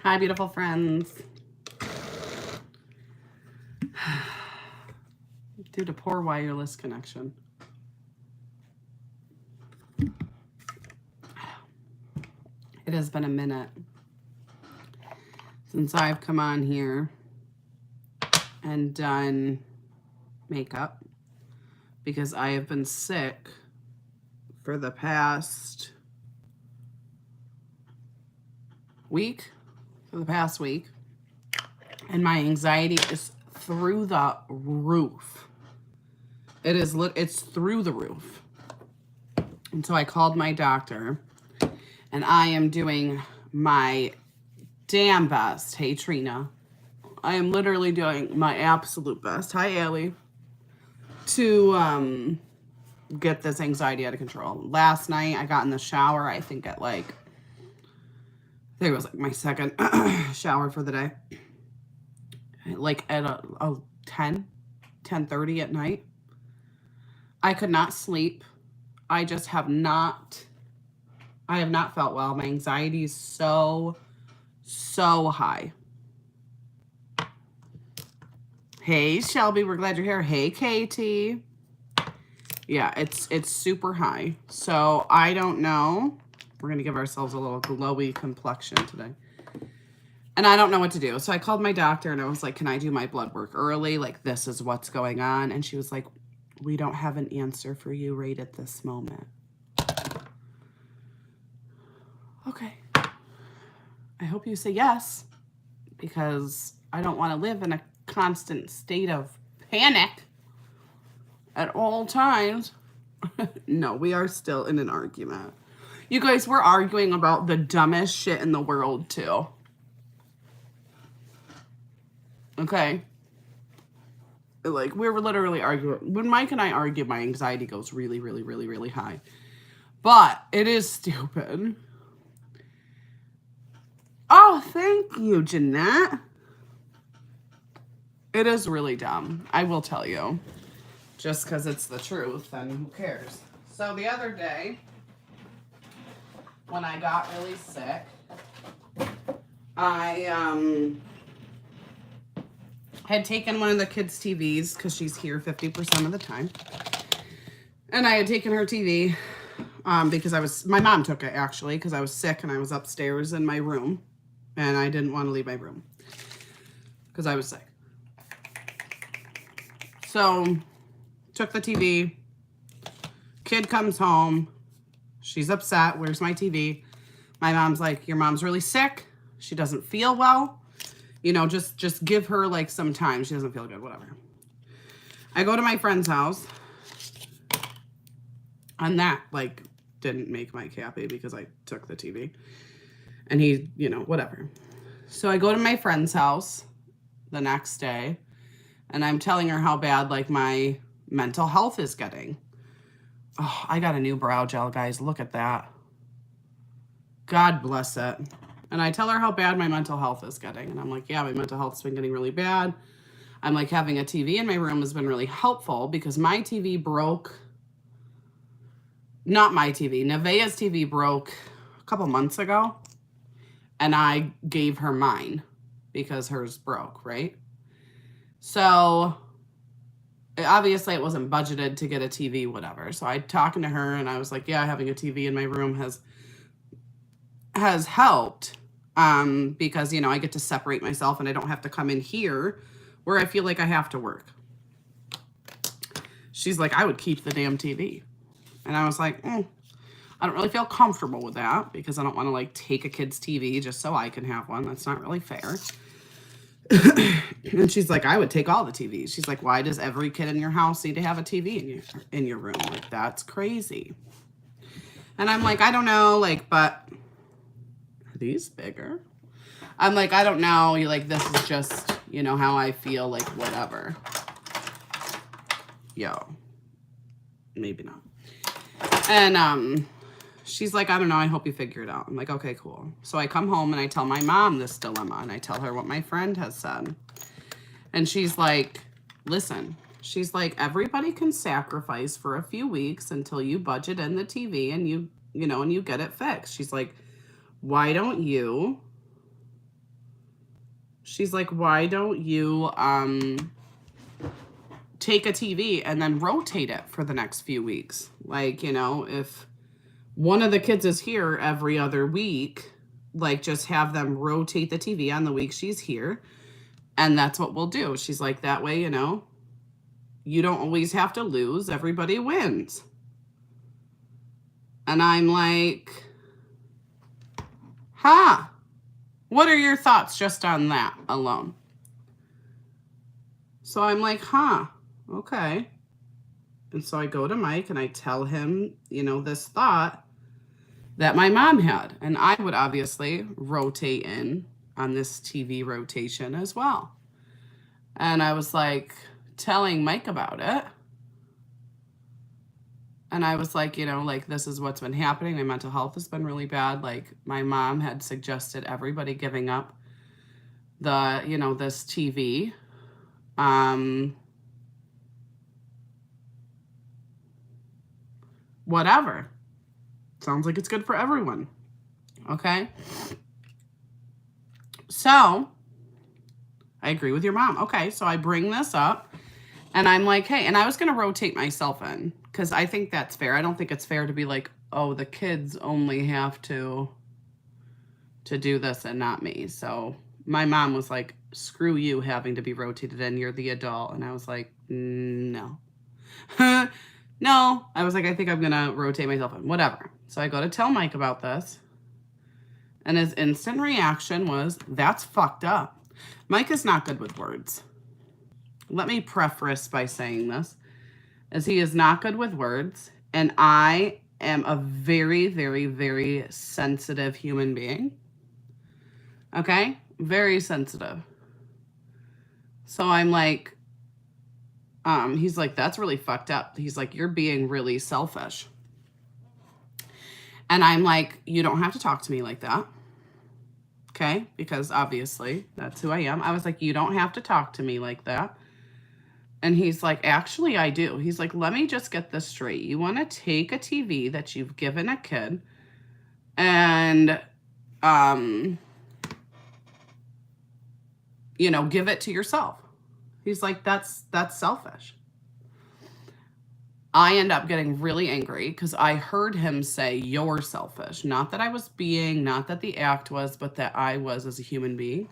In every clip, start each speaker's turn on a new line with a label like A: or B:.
A: Hi, beautiful friends. Due to poor wireless connection. It has been a minute since I've come on here and done makeup because I have been sick for the past week. And my anxiety is through the roof. It's through the roof. And so I called my doctor, and I am doing my damn best. Hey, Trina. I am literally doing my absolute best. Hi, Allie. To get this anxiety out of control. Last night, I got in the shower, I think at I think it was my second shower for the day. At a 10:30 at night. I could not sleep. I have not felt well. My anxiety is so high. Hey, Shelby, we're glad you're here. Hey, Katie. Yeah, it's super high. So I don't know. We're going to give ourselves a little glowy complexion today. And I don't know what to do. So I called my doctor and I was like, can I do my blood work early? Like, this is what's going on. And she was like, we don't have an answer for you right at this moment. Okay. I hope you say yes, because I don't want to live in a constant state of panic at all times. No, we are still in an argument. You guys, we're arguing about the dumbest shit in the world, too. Okay? We're literally arguing. When Mike and I argue, my anxiety goes really, really, really, really high. But it is stupid. Oh, thank you, Jeanette. It is really dumb. I will tell you. Just because it's the truth, and who cares? So the other day, when I got really sick, I had taken one of the kids' TVs, because she's here 50% of the time. And I had taken her TV because my mom took it, actually, because I was sick and I was upstairs in my room. And I didn't want to leave my room because I was sick. So, took the TV. Kid comes home. She's upset. Where's my TV? My mom's like, your mom's really sick. She doesn't feel well. You know, just give her some time. She doesn't feel good, whatever. I go to my friend's house. And that didn't make Mike happy because I took the TV. And he, whatever. So I go to my friend's house the next day. And I'm telling her how bad my mental health is getting. Oh, I got a new brow gel, guys. Look at that. God bless it. And I tell her how bad my mental health is getting. And I'm like, yeah, my mental health's been getting really bad. I'm like, having a TV in my room has been really helpful because my TV broke. Not my TV. Nevaeh's TV broke a couple months ago. And I gave her mine because hers broke, right? So obviously it wasn't budgeted to get a TV, whatever. So I talking to her and I was like, yeah, having a TV in my room has helped. Because, I get to separate myself and I don't have to come in here where I feel like I have to work. She's like, I would keep the damn TV. And I was like, I don't really feel comfortable with that because I don't want to take a kid's TV just so I can have one. That's not really fair. And she's like, I would take all the TVs. She's like, why does every kid in your house need to have a TV in your room? That's crazy. And I'm like, I don't know, but are these bigger? I'm like, I don't know. This is just, how I feel, whatever. Yo. Maybe not. And, she's like, I don't know. I hope you figure it out. I'm like, okay, cool. So I come home and I tell my mom this dilemma and I tell her what my friend has said. And she's like, listen, she's like, everybody can sacrifice for a few weeks until you budget in the TV and you get it fixed. She's like, why don't you She's like, why don't you take a TV and then rotate it for the next few weeks? Like, you know, if one of the kids is here every other week, like just have them rotate the TV on the week she's here. And that's what we'll do. She's like, that way, you know, you don't always have to lose. Everybody wins. And I'm like, huh? What are your thoughts just on that alone? So I'm like, huh, okay. And so I go to Mike and I tell him, you know, this thought that my mom had. And I would obviously rotate in on this TV rotation as well. And I was like telling Mike about it. And I was like, you know, like, this is what's been happening. My mental health has been really bad. Like, my mom had suggested everybody giving up the, you know, this TV. Whatever. Sounds like it's good for everyone. Okay. So I agree with your mom. Okay. So I bring this up and I'm like, hey, and I was going to rotate myself in because I think that's fair. I don't think it's fair to be like, oh, the kids only have to do this and not me. So my mom was like, screw you having to be rotated in. You're the adult. And I was like, no. No. I was like, I think I'm going to rotate myself in. Whatever. So I go to tell Mike about this. And his instant reaction was, that's fucked up. Mike is not good with words. Let me preface by saying this, as he is not good with words. And I am a very, very, very sensitive human being. Okay? Very sensitive. So I'm like, he's like, that's really fucked up. He's like, you're being really selfish. And I'm like, you don't have to talk to me like that. Okay? Because obviously that's who I am. I was like, you don't have to talk to me like that. And he's like, actually, I do. He's like, let me just get this straight. You want to take a TV that you've given a kid and, you know, give it to yourself. He's like, that's selfish. I end up getting really angry because I heard him say, you're selfish. Not that I was being, not that the act was, but that I was as a human being.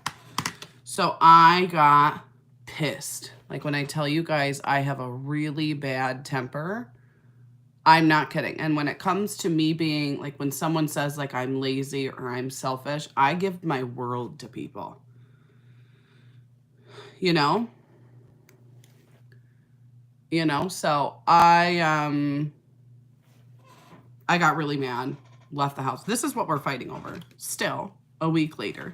A: So I got pissed. Like when I tell you guys I have a really bad temper, I'm not kidding. And when it comes to me being, like when someone says like I'm lazy or I'm selfish, I give my world to people. You know? You know, so I got really mad, left the house. This is what we're fighting over. Still a week later.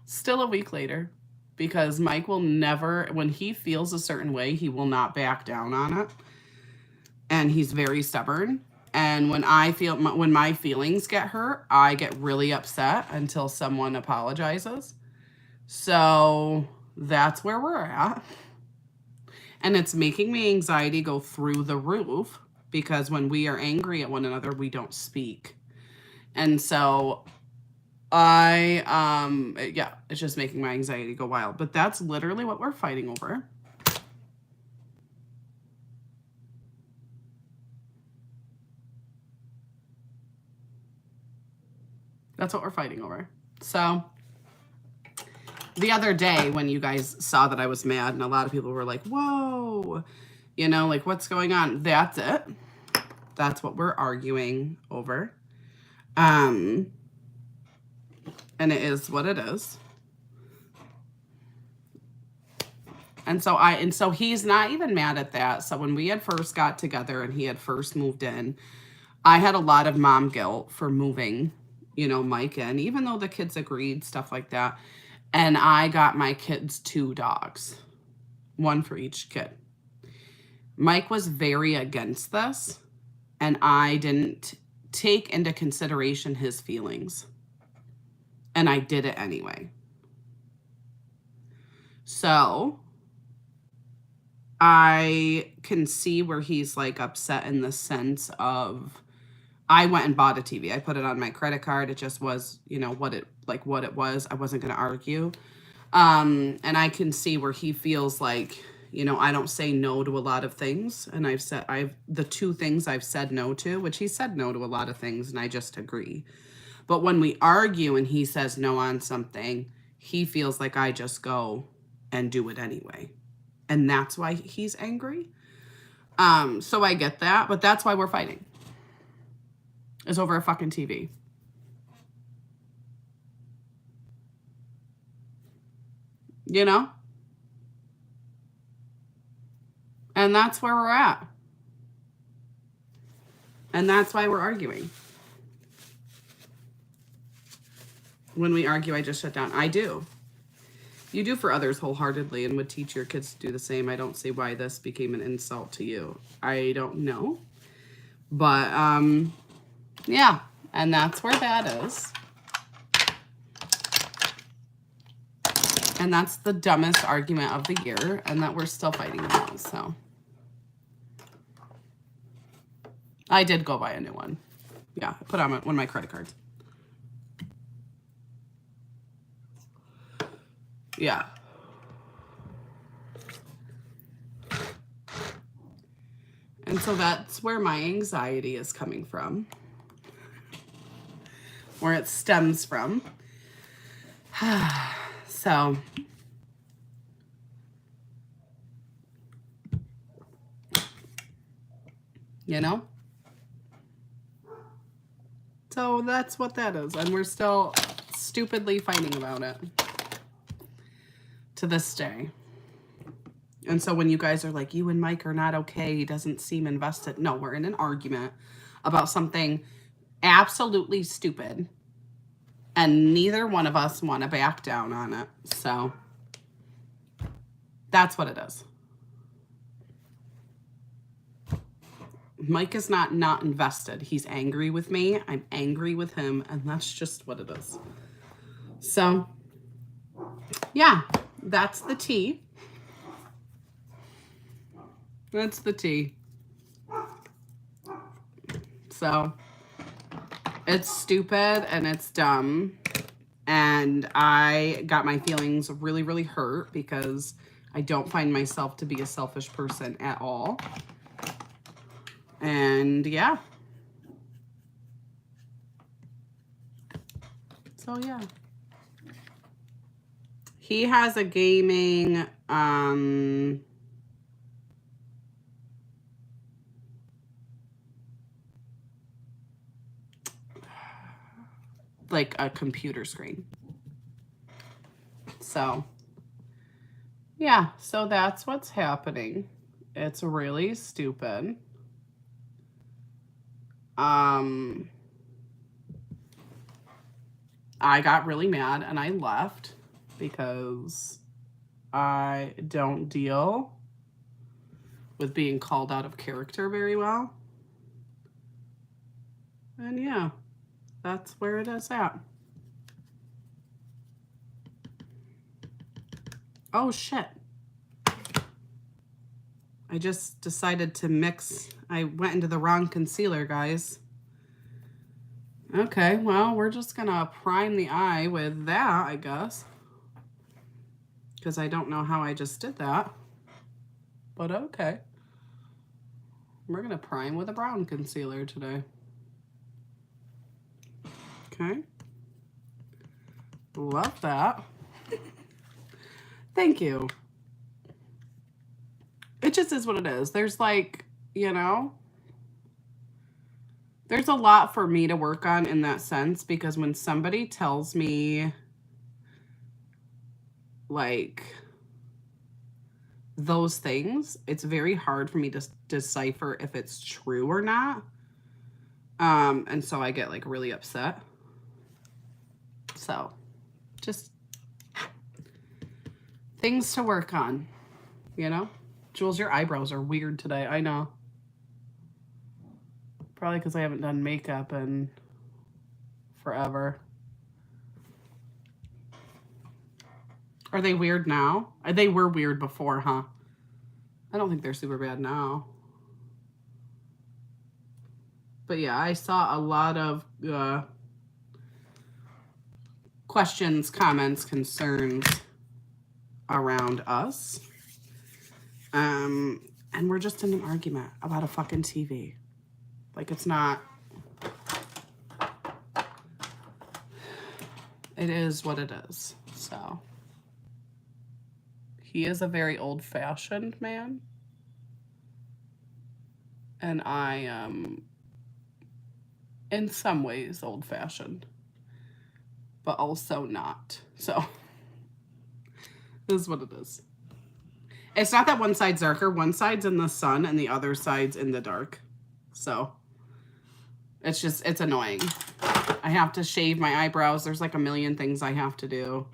A: Still a week later. Because Mike will never, when he feels a certain way, he will not back down on it. And he's very stubborn. And when when my feelings get hurt, I get really upset until someone apologizes. So that's where we're at. And it's making my anxiety go through the roof because when we are angry at one another, we don't speak. And so yeah, it's just making my anxiety go wild. But that's literally what we're fighting over. That's what we're fighting over. So the other day when you guys saw that I was mad and a lot of people were like, whoa, you know, like what's going on? That's it. That's what we're arguing over. And it is what it is. And so he's not even mad at that. So when we had first got together and he had first moved in, I had a lot of mom guilt for moving, you know, Mike in, even though the kids agreed, stuff like that. And I got my kids 2 dogs, 1 for each kid. Mike was very against this, and I didn't take into consideration his feelings. And I did it anyway. So I can see where he's like upset in the sense of I went and bought a TV. I put it on my credit card. It just was, you know, what it was. I wasn't going to argue. And I can see where he feels like, you know, I don't say no to a lot of things. And the 2 things I've said no to, which he said no to a lot of things, and I just agree. But when we argue and he says no on something, he feels like I just go and do it anyway. And that's why he's angry. So I get that, but that's why we're fighting. It's over a fucking TV. You know? And that's where we're at. And that's why we're arguing. When we argue, I just shut down. I do. You do for others wholeheartedly and would teach your kids to do the same. I don't see why this became an insult to you. I don't know. But, yeah. And that's where that is. And that's the dumbest argument of the year, and that we're still fighting about, so. I did go buy a new one. Yeah, I put on one of my credit cards. Yeah. And so that's where my anxiety is coming from. Where it stems from. So. You know? So that's what that is. And we're still stupidly fighting about it. To this day. And so when you guys are like, you and Mike are not okay, he doesn't seem invested. No, we're in an argument about something absolutely stupid. And neither one of us want to back down on it. So that's what it is. Mike is not invested. He's angry with me. I'm angry with him. And that's just what it is. So, yeah, that's the tea. That's the tea. So, it's stupid and it's dumb. And I got my feelings really, really hurt because I don't find myself to be a selfish person at all. And yeah. So yeah. He has a gaming, like a computer screen. So, yeah, so that's what's happening. It's really stupid. I got really mad and I left because I don't deal with being called out of character very well. And yeah, that's where it is at. Oh shit. I just decided to mix. I went into the wrong concealer, guys. Okay, well, we're just gonna prime the eye with that, I guess. Because I don't know how I just did that. But okay. We're gonna prime with a brown concealer today. Okay. Love that. Thank you. It just is what it is. There's like, you know, there's a lot for me to work on in that sense, because when somebody tells me like those things, it's very hard for me to decipher if it's true or not. And so I get like really upset. So just things to work on, you know? Jules, your eyebrows are weird today. I know. Probably because I haven't done makeup in forever. Are they weird now? They were weird before, huh? I don't think they're super bad now. But yeah, I saw a lot of questions, comments, concerns around us. And we're just in an argument about a fucking TV. Like, it's not... It is what it is, so. He is a very old-fashioned man. And I am, in some ways, old-fashioned. But also not. So, this is what it is. It's not that one side's darker. One side's in the sun and the other side's in the dark. So, it's annoying. I have to shave my eyebrows. There's like a million things I have to do.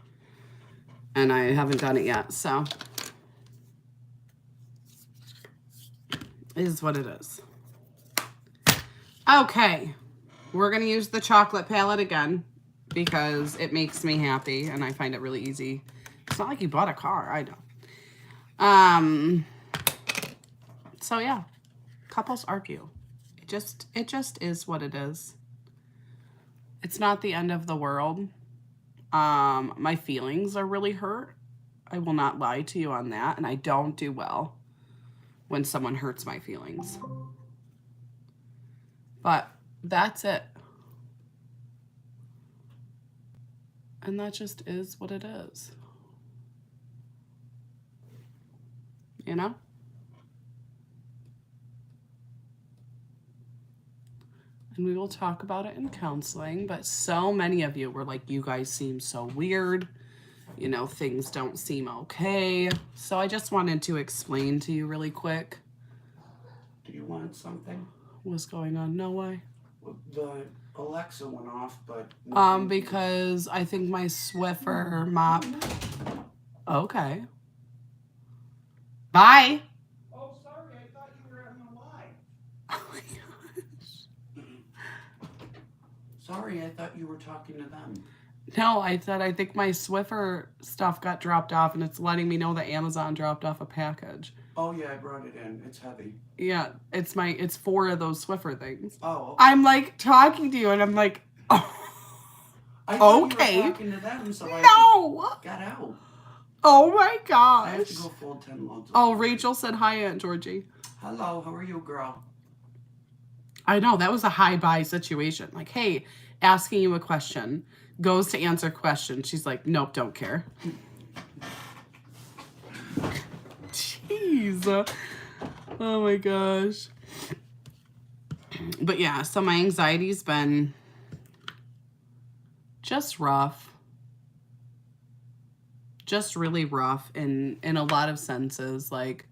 A: And I haven't done it yet, so. It is what it is. Okay. We're going to use the chocolate palette again because it makes me happy and I find it really easy. It's not like you bought a car. I know. So yeah. Couples argue. It just is what it is. It's not the end of the world. My feelings are really hurt. I will not lie to you on that. And I don't do well when someone hurts my feelings. But that's it. And that just is what it is. You know? And we will talk about it in counseling, but so many of you were like, you guys seem so weird. You know, things don't seem okay. So I just wanted to explain to you really quick.
B: Do you want something?
A: What's going on? No way.
B: Well, the Alexa went off, but...
A: Because I think my Swiffer mop... Okay. Bye.
B: Oh, sorry. I thought you were on the line.
A: Oh my gosh.
B: Sorry, I thought you were talking to them.
A: No, I think my Swiffer stuff got dropped off and it's letting me know that Amazon dropped off a package.
B: Oh yeah, I brought it in. It's heavy.
A: Yeah, it's 4 of those Swiffer things.
B: Oh, okay.
A: I'm like talking to you and I'm like, oh,
B: I thought
A: okay.
B: You were talking to them, so I got out.
A: Oh my gosh.
B: I have to go full 10 loads.
A: Oh, Rachel said hi, Aunt Georgie.
B: Hello, how are you, girl?
A: I know, that was a hi-bye situation. Like, hey, asking you a question. Goes to answer question. She's like, nope, don't care. Jeez. Oh my gosh. But yeah, so my anxiety's been just rough. Just really rough in a lot of senses. Like,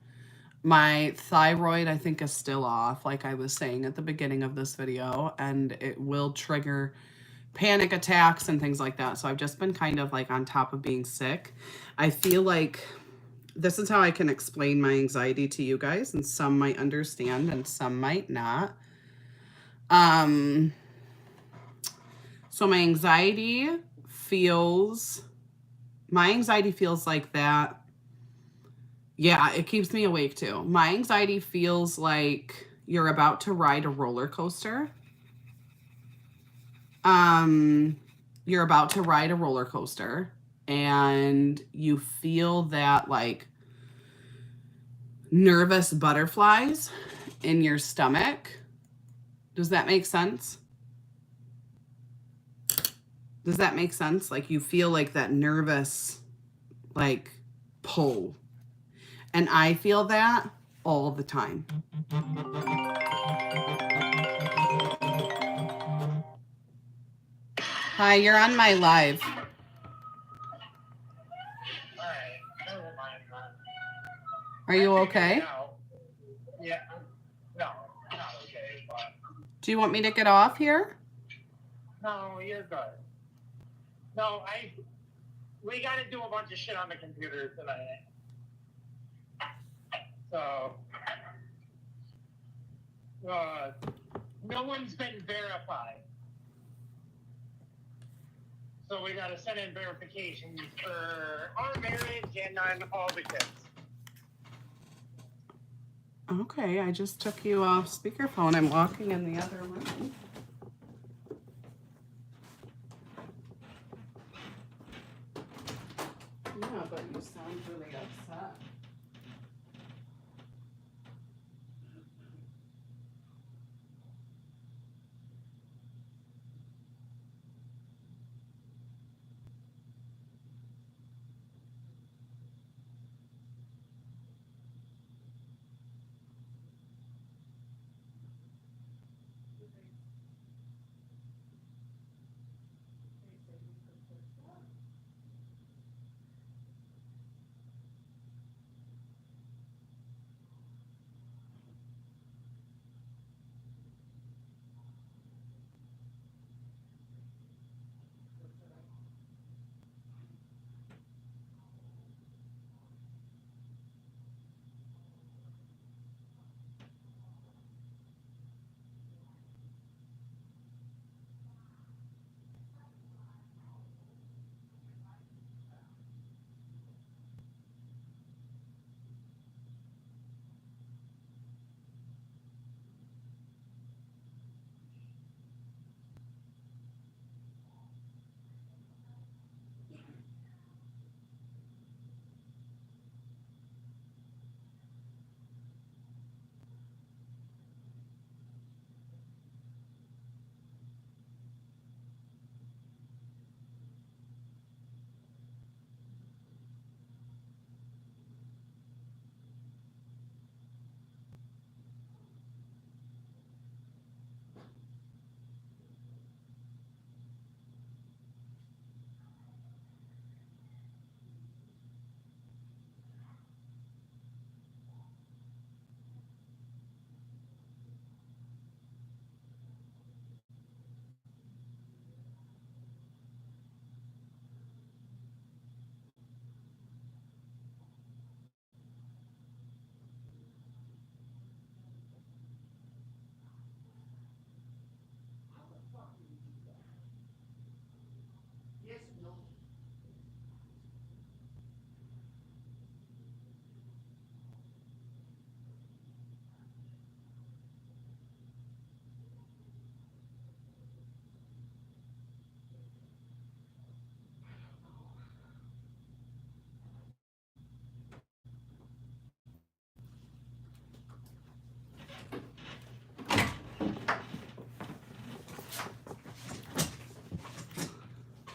A: my thyroid, I think, is still off, like I was saying at the beginning of this video, and it will trigger panic attacks and things like that. So I've just been kind of like on top of being sick. I feel like this is how I can explain my anxiety to you guys, and some might understand and some might not. So my anxiety feels like that. Yeah, it keeps me awake too. My anxiety feels like you're about to ride a roller coaster. You're about to ride a roller coaster and you feel that like nervous butterflies in your stomach. Does that make sense? Does that make sense? Like you feel like that nervous, like pull. And I feel that all the time. Hi, you're on my live. Are you okay?
C: Yeah, no, not okay, but...
A: Do you want me to get off here?
C: No, you're good. No, we gotta do a bunch of shit on the computer tonight. So, no one's been verified. So we gotta send in verifications for our marriage and on all the kids.
A: Okay, I just took you off speakerphone. I'm walking in the other room. Yeah, but you sound really upset.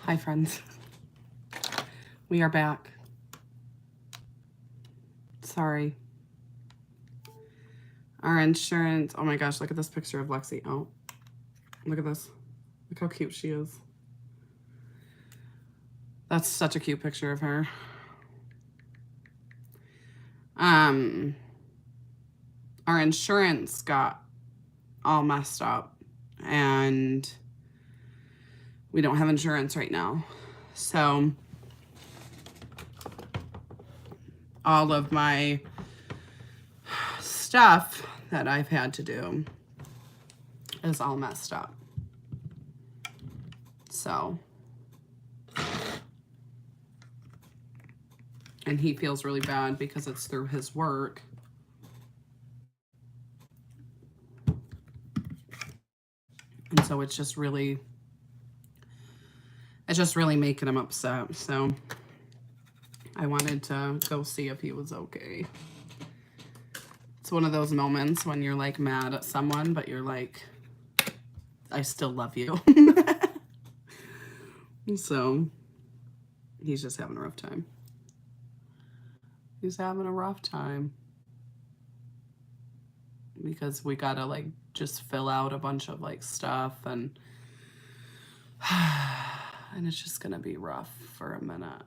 A: Hi, friends. We are back. Sorry. Our insurance. Oh my gosh, look at this picture of Lexi. Oh, look at this. Look how cute she is. That's such a cute picture of her. Our insurance got all messed up and we don't have insurance right now. So all of my stuff that I've had to do is all messed up. So, and he feels really bad because it's through his work. And so it's just really making him upset. So I wanted to go see if he was okay. It's one of those moments when you're like mad at someone, but you're like, I still love you. So he's just having a rough time. He's having a rough time because we gotta like just fill out a bunch of like stuff and it's just gonna be rough for a minute.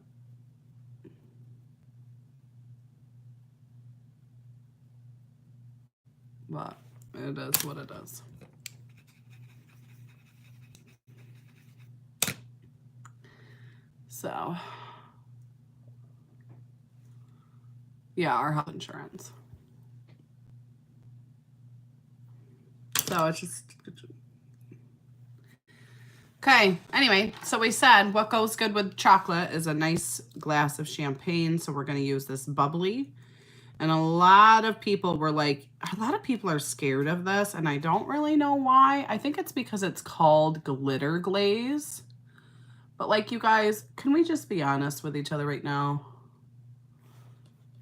A: But it is what it is. So yeah, our health insurance. So it's just okay. Anyway, so we said what goes good with chocolate is a nice glass of champagne. So we're going to use this bubbly And a lot of people were like, a lot of people are scared of this, and I don't really know why. I think it's because it's called glitter glaze. But like, you guys, can we just be honest with each other right now?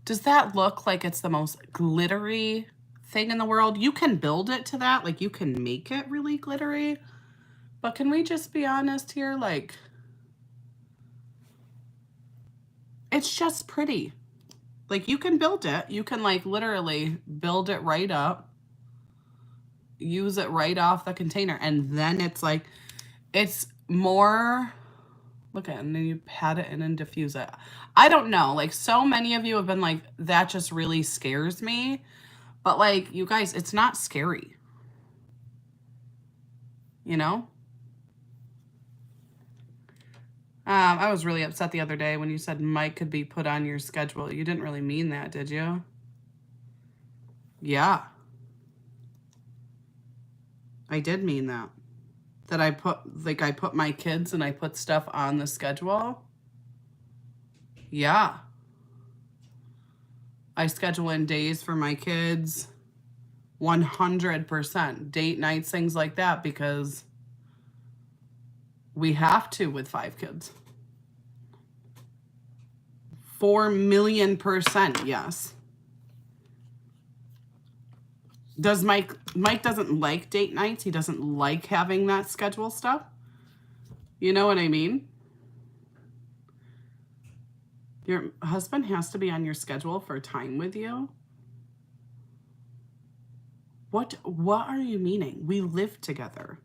A: Does that look like it's the most glittery thing in the world? You can build it to that, like you can make it really glittery. But can we just be honest here? Like, it's just pretty. Like, you can build it. You can, like, literally build it right up. Use it right off the container. And then it's, like, it's more... Look at it. And then you pat it in and diffuse it. I don't know. Like, so many of you have been like, that just really scares me. But, like, you guys, it's not scary. You know? I was really upset the other day when you said Mike could be put on your schedule. You didn't really mean that, did you? Yeah. I did mean that. That I put my kids and I put stuff on the schedule. Yeah. I schedule in days for my kids. 100%. Date nights, things like that, because we have to with 5 kids. 4,000,000%, yes. Does Mike doesn't like date nights. He doesn't like having that schedule stuff. You know what I mean? Your husband has to be on your schedule for time with you. What are you meaning? We live together.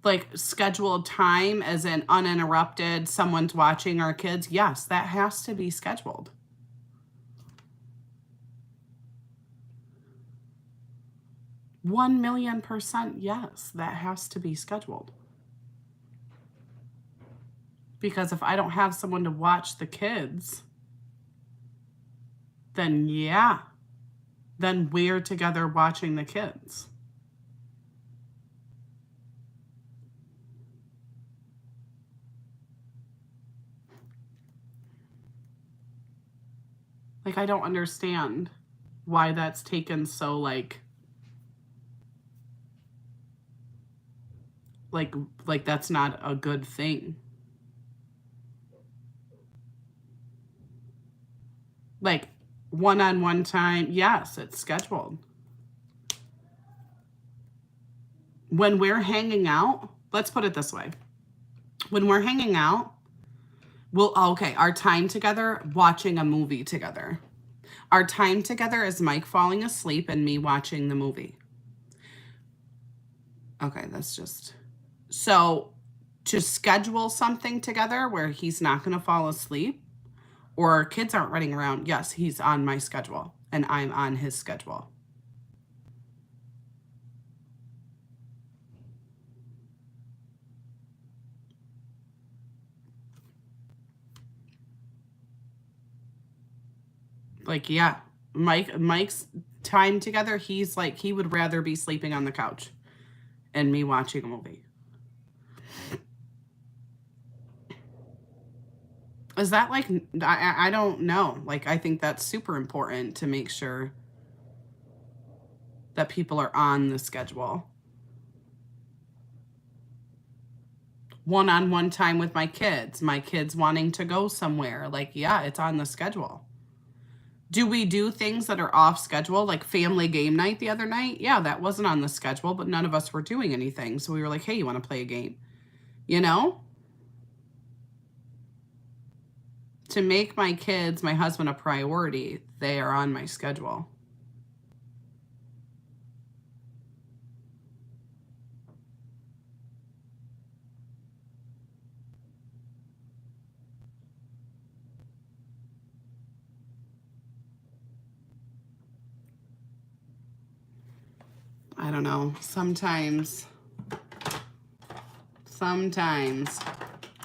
A: Like, scheduled time as in uninterrupted, someone's watching our kids. Yes, that has to be scheduled. $1,000,000%, yes, that has to be scheduled. Because if I don't have someone to watch the kids, then yeah, then we're together watching the kids. Like, I don't understand why that's taken so, like that's not a good thing. Like, one-on-one time, yes, it's scheduled. When we're hanging out, let's put it this way. When we're hanging out, our time together, watching a movie together. Our time together is Mike falling asleep and me watching the movie. Okay, that's just... So, to schedule something together where he's not going to fall asleep, or our kids aren't running around, yes, he's on my schedule, and I'm on his schedule. Like, yeah, Mike's time together, he's like, he would rather be sleeping on the couch and me watching a movie. Is that like, I don't know. Like, I think that's super important to make sure that people are on the schedule. One-on-one time with my kids wanting to go somewhere. Like, yeah, it's on the schedule. Do we do things that are off schedule, like family game night the other night? Yeah, that wasn't on the schedule, but none of us were doing anything. So we were like, hey, you want to play a game? You know? To make my kids, my husband a priority, they are on my schedule. I don't know. Sometimes.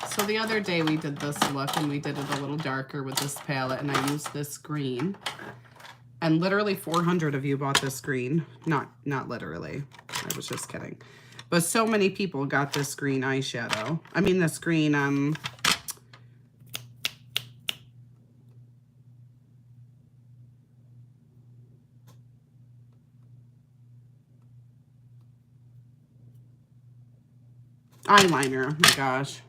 A: So the other day we did this look and we did it a little darker with this palette, and I used this green. And literally 400 of you bought this green. Not literally. I was just kidding. But so many people got this green eyeshadow. I mean, this green Eyeliner. Oh my gosh.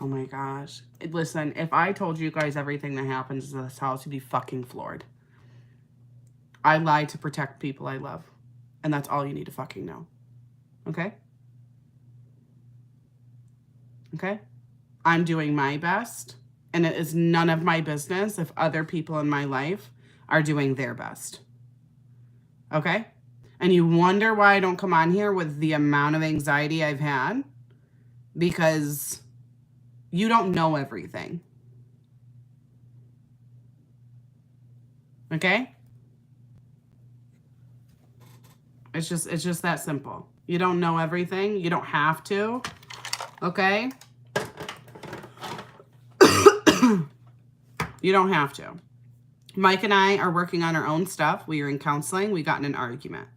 A: Oh my gosh. Listen, if I told you guys everything that happens in this house, you'd be fucking floored. I lie to protect people I love. And that's all you need to fucking know. Okay? Okay? I'm doing my best. And it is none of my business if other people in my life are doing their best. Okay? And you wonder why I don't come on here with the amount of anxiety I've had? Because you don't know everything. Okay? It's just that simple. You don't know everything. You don't have to. Okay? You don't have to. Mike and I are working on our own stuff. We are in counseling. We got in an argument.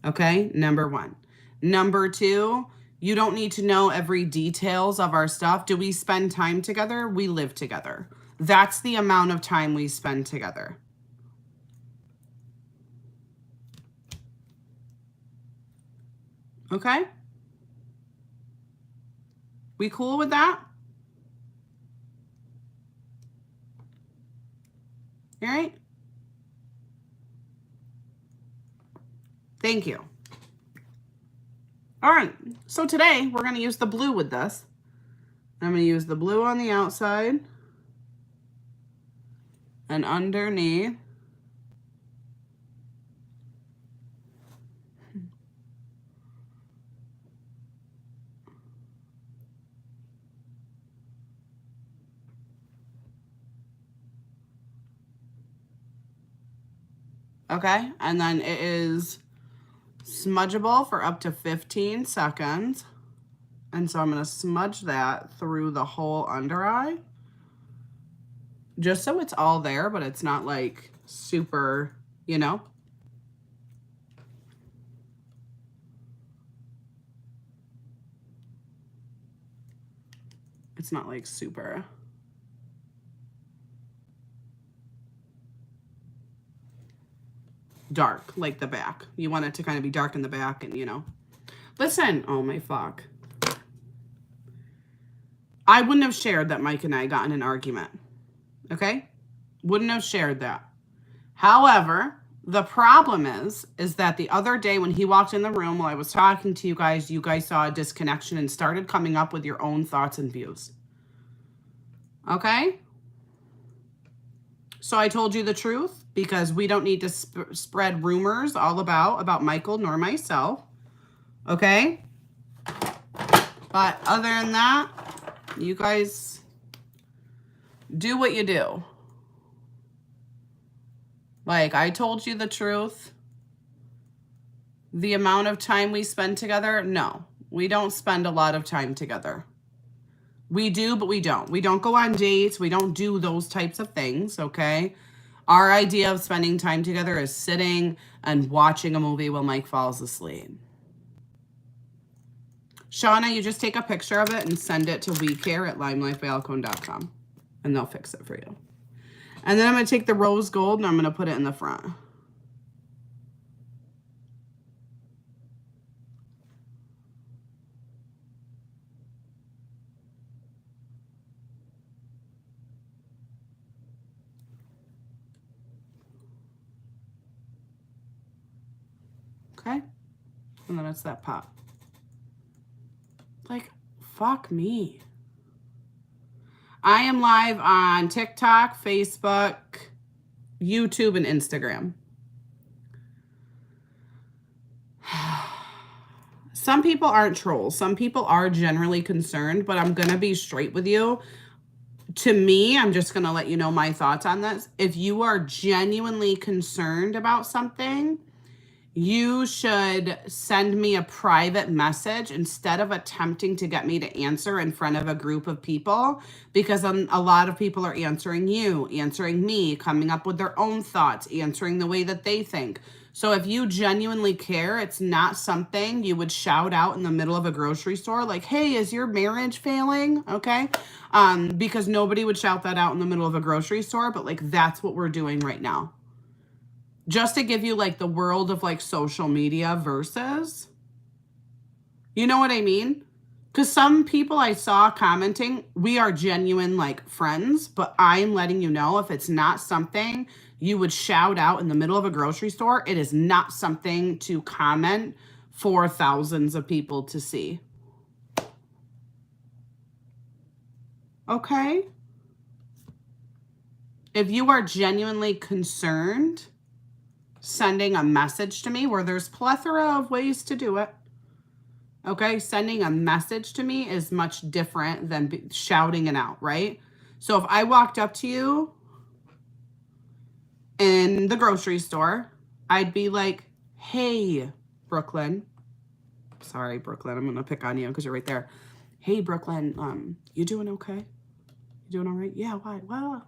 A: Okay? Number 1. Number 2, you don't need to know every details of our stuff. Do we spend time together? We live together. That's the amount of time we spend together. Okay? We cool with that? All right? Thank you. All right. So today we're going to use the blue with this. I'm going to use the blue on the outside and underneath. Okay, and then it is smudgeable for up to 15 seconds. And so I'm going to smudge that through the whole under eye. Just so it's all there, but it's not like super, you know. It's not like super. Dark, like the back. You want it to kind of be dark in the back and, you know. Listen, oh my fuck. I wouldn't have shared that Mike and I got in an argument. Okay? Wouldn't have shared that. However, the problem is that the other day when he walked in the room while I was talking to you guys saw a disconnection and started coming up with your own thoughts and views. Okay? So I told you the truth because we don't need to spread rumors all about Michael nor myself. Okay? But other than that, you guys do what you do. Like, I told you the truth. The amount of time we spend together, no. We don't spend a lot of time together. We do, but we don't. We don't go on dates. We don't do those types of things, okay? Our idea of spending time together is sitting and watching a movie while Mike falls asleep. Shauna, you just take a picture of it and send it to WeCare@limelifebalcone.com, and they'll fix it for you. And then I'm going to take the rose gold and I'm going to put it in the front. Okay? And then it's that pop. Like, fuck me. I am live on TikTok, Facebook, YouTube, and Instagram. Some people aren't trolls. Some people are generally concerned, but I'm going to be straight with you. To me, I'm just going to let you know my thoughts on this. If you are genuinely concerned about something, you should send me a private message instead of attempting to get me to answer in front of a group of people, because a lot of people are answering you, answering me, coming up with their own thoughts, answering the way that they think. So if you genuinely care, it's not something you would shout out in the middle of a grocery store like, hey, is your marriage failing? Okay. Because nobody would shout that out in the middle of a grocery store, but like that's what we're doing right now. Just to give you like the world of like social media versus, you know what I mean? Because some people I saw commenting, we are genuine like friends, but I'm letting you know if it's not something you would shout out in the middle of a grocery store, it is not something to comment for thousands of people to see. Okay? If you are genuinely concerned, sending a message to me, where there's plethora of ways to do it. Okay, sending a message to me is much different than shouting it out, right? So if I walked up to you in the grocery store, I'd be like, hey, Brooklyn. Sorry, Brooklyn, I'm going to pick on you because you're right there. Hey, Brooklyn, you doing okay? You doing all right? Yeah, why? Well,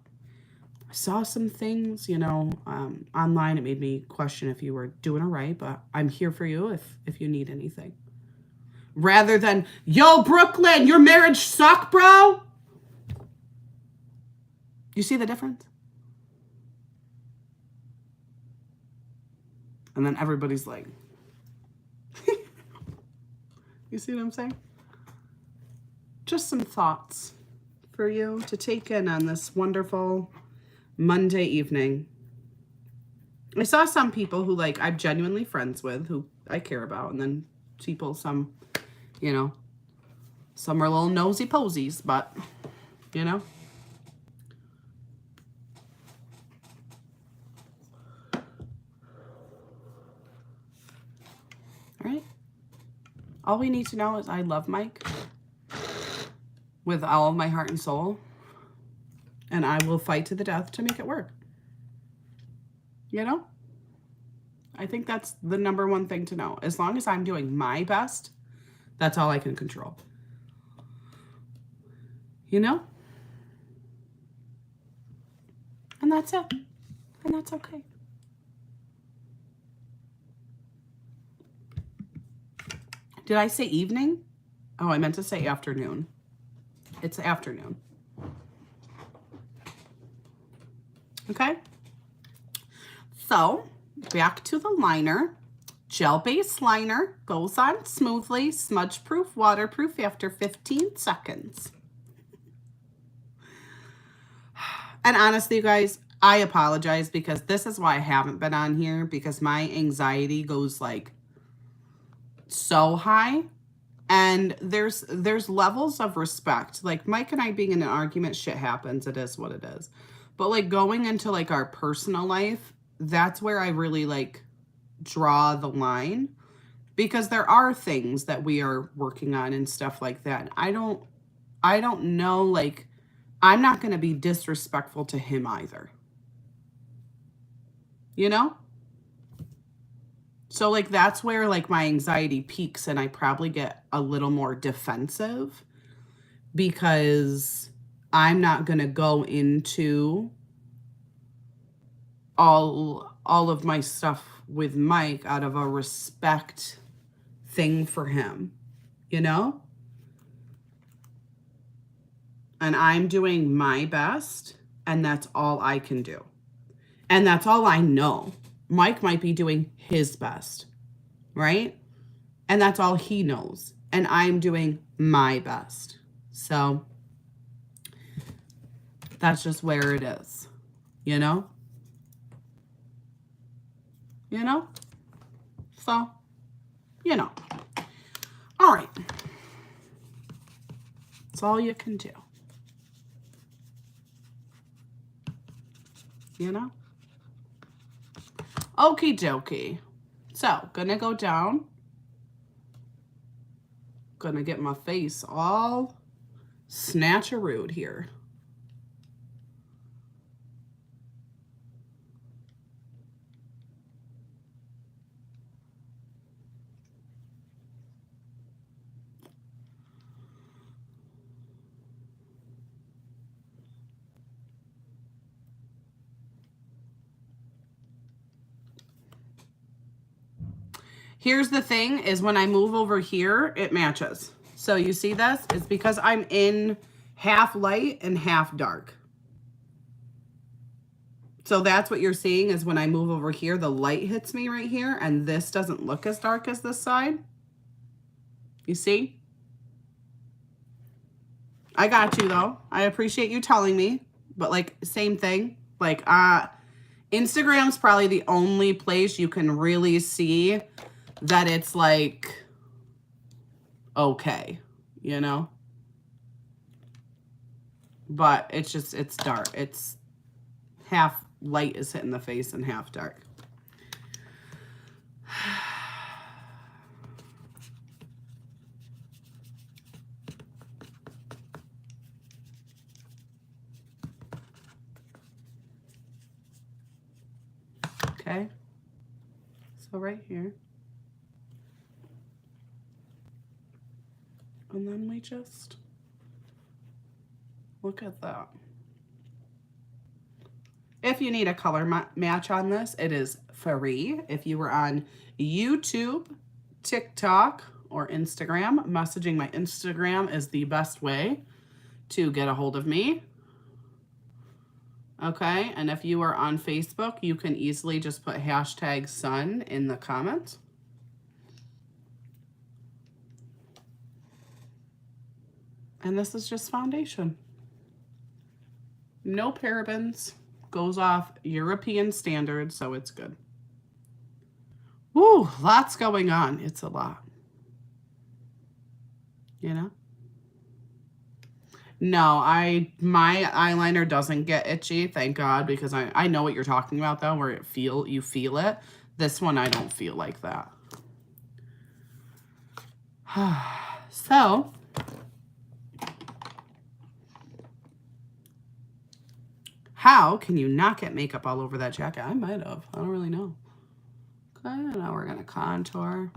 A: I saw some things, you know, online. It made me question if you were doing all right, but I'm here for you if you need anything. Rather than, yo, Brooklyn, your marriage suck, bro. You see the difference? And then everybody's like, you see what I'm saying? Just some thoughts for you to take in on this wonderful Monday evening. I saw some people who like I'm genuinely friends with, who I care about, and then people, some, you know, some are little nosy posies, but you know. All right. All we need to know is I love Mike with all of my heart and soul, and I will fight to the death to make it work. You know? I think that's the number one thing to know. As long as I'm doing my best, that's all I can control. You know? And that's it. And that's okay. Did I say evening? Oh, I meant to say afternoon. It's afternoon. Okay? So, back to the liner. Gel-based liner goes on smoothly, smudge-proof, waterproof after 15 seconds. And honestly, you guys, I apologize because this is why I haven't been on here, because my anxiety goes like so high, and there's levels of respect. Like Mike and I being in an argument, shit happens. It is what it is. But like going into like our personal life, that's where I really like draw the line, because there are things that we are working on and stuff like that. I don't know, like I'm not going to be disrespectful to him either. You know? So like that's where like my anxiety peaks, and I probably get a little more defensive because I'm not going to go into all of my stuff with Mike out of a respect thing for him, you know? And I'm doing my best, and that's all I can do. And that's all I know. Mike might be doing his best, right? And that's all he knows. And I'm doing my best. So that's just where it is, you know? You know? So, you know. All right. That's all you can do. You know? Okie dokie. So, gonna go down. Gonna get my face all snatcherooed here. Here's the thing is when I move over here, it matches. So you see this? It's because I'm in half light and half dark. So that's what you're seeing is when I move over here, the light hits me right here, and this doesn't look as dark as this side. You see? I got you though. I appreciate you telling me, but like same thing. Like Instagram's probably the only place you can really see that it's like okay, you know? But it's just, it's dark. It's half light is hitting the face and half dark. Okay. So right here. And then we just look at that. If you need a color match on this, it is free. If you were on YouTube, TikTok, or Instagram, messaging my Instagram is the best way to get a hold of me. Okay, and if you are on Facebook, you can easily just put hashtag sun in the comments. And this is just foundation. No parabens. Goes off European standards, so it's good. Woo, lots going on. It's a lot. You know? No, my eyeliner doesn't get itchy, thank God, because I know what you're talking about though, where you feel it. This one I don't feel like that. So how can you not get makeup all over that jacket? I might have. I don't really know. Okay, now we're going to contour.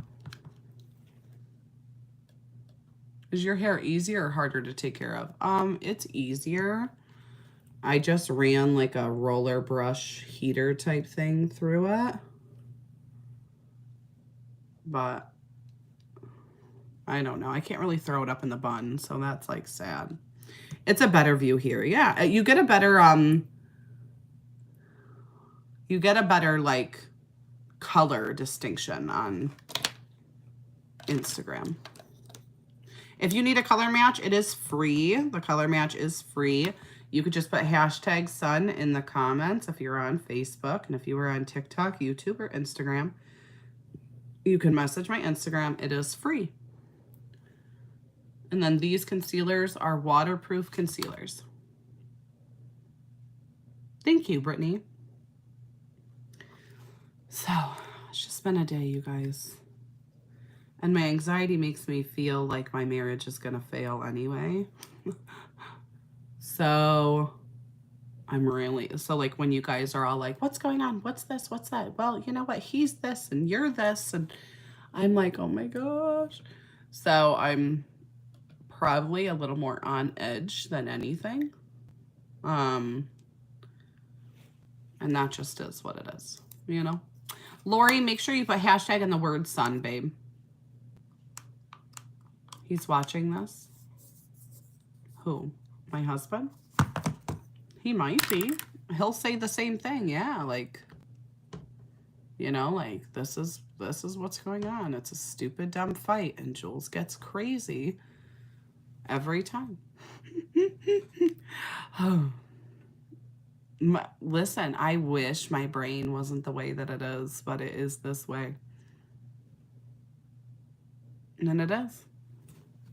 A: Is your hair easier or harder to take care of? It's easier. I just ran like a roller brush heater type thing through it. But I don't know. I can't really throw it up in the bun, so that's like sad. It's a better view here. Yeah, you get a better like color distinction on Instagram. If you need a color match, it is free. The color match is free. You could just put hashtag sun in the comments if you're on Facebook. And if you were on TikTok, YouTube, or Instagram, you can message my Instagram. It is free. And then these concealers are waterproof concealers. Thank you, Brittany. So, it's just been a day, you guys. And my anxiety makes me feel like my marriage is going to fail anyway. So, so like when you guys are all like, what's going on? What's this? What's that? Well, you know what? He's this and you're this. And I'm like, oh my gosh. So, I'm probably a little more on edge than anything. And that just is what it is, you know? Lori, make sure you put hashtag in the word sun, babe. He's watching this. Who? My husband? He might be. He'll say the same thing. Yeah, like, you know, like this is what's going on. It's a stupid, dumb fight, and Jules gets crazy every time. Listen, I wish my brain wasn't the way that it is, but it is this way. And it is.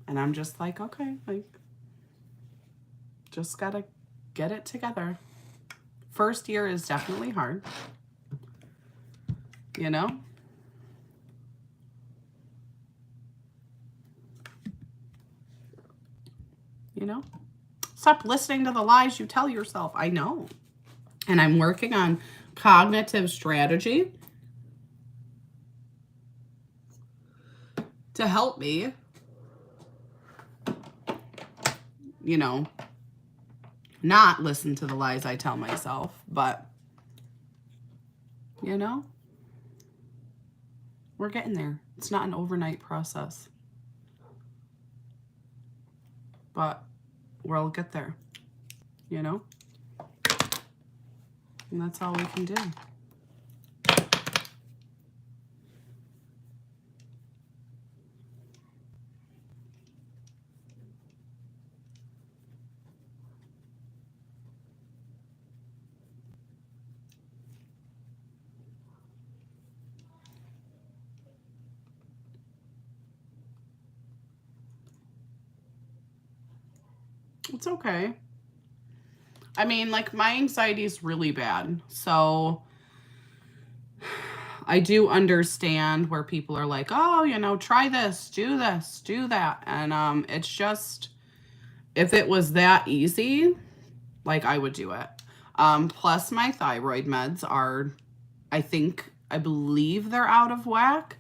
A: And I'm just like, okay, like, just gotta get it together. First year is definitely hard. You know? You know? Stop listening to the lies you tell yourself. I know. And I'm working on cognitive strategy to help me, you know, not listen to the lies I tell myself, but, you know, We're getting there. It's not an overnight process. But we'll get there, you know? And that's all we can do. It's okay. I mean, like, my anxiety is really bad. So I do understand where people are like, oh, you know, try this, do that. And it's just, if it was that easy, like, I would do it. Plus my thyroid meds are, I believe they're out of whack.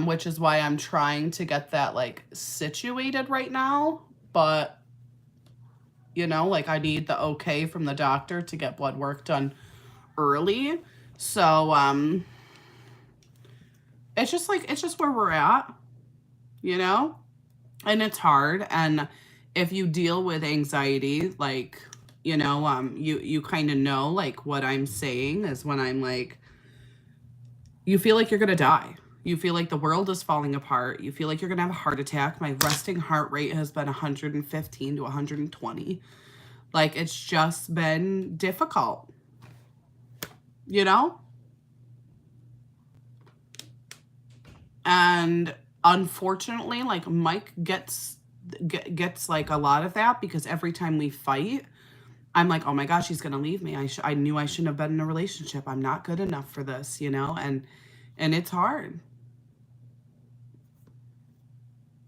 A: Which is why I'm trying to get that, like, situated right now. But, you know, like, I need the okay from the doctor to get blood work done early. So, it's just where we're at, you know? And it's hard. And if you deal with anxiety, like, you know, you kind of know, like, what I'm saying is when I'm like, you feel like you're going to die. You feel like the world is falling apart. You feel like you're going to have a heart attack. My resting heart rate has been 115 to 120. Like, it's just been difficult, you know? And unfortunately, like, Mike gets like a lot of that because every time we fight, I'm like, oh my gosh, he's going to leave me. I knew I shouldn't have been in a relationship. I'm not good enough for this, you know? And it's hard.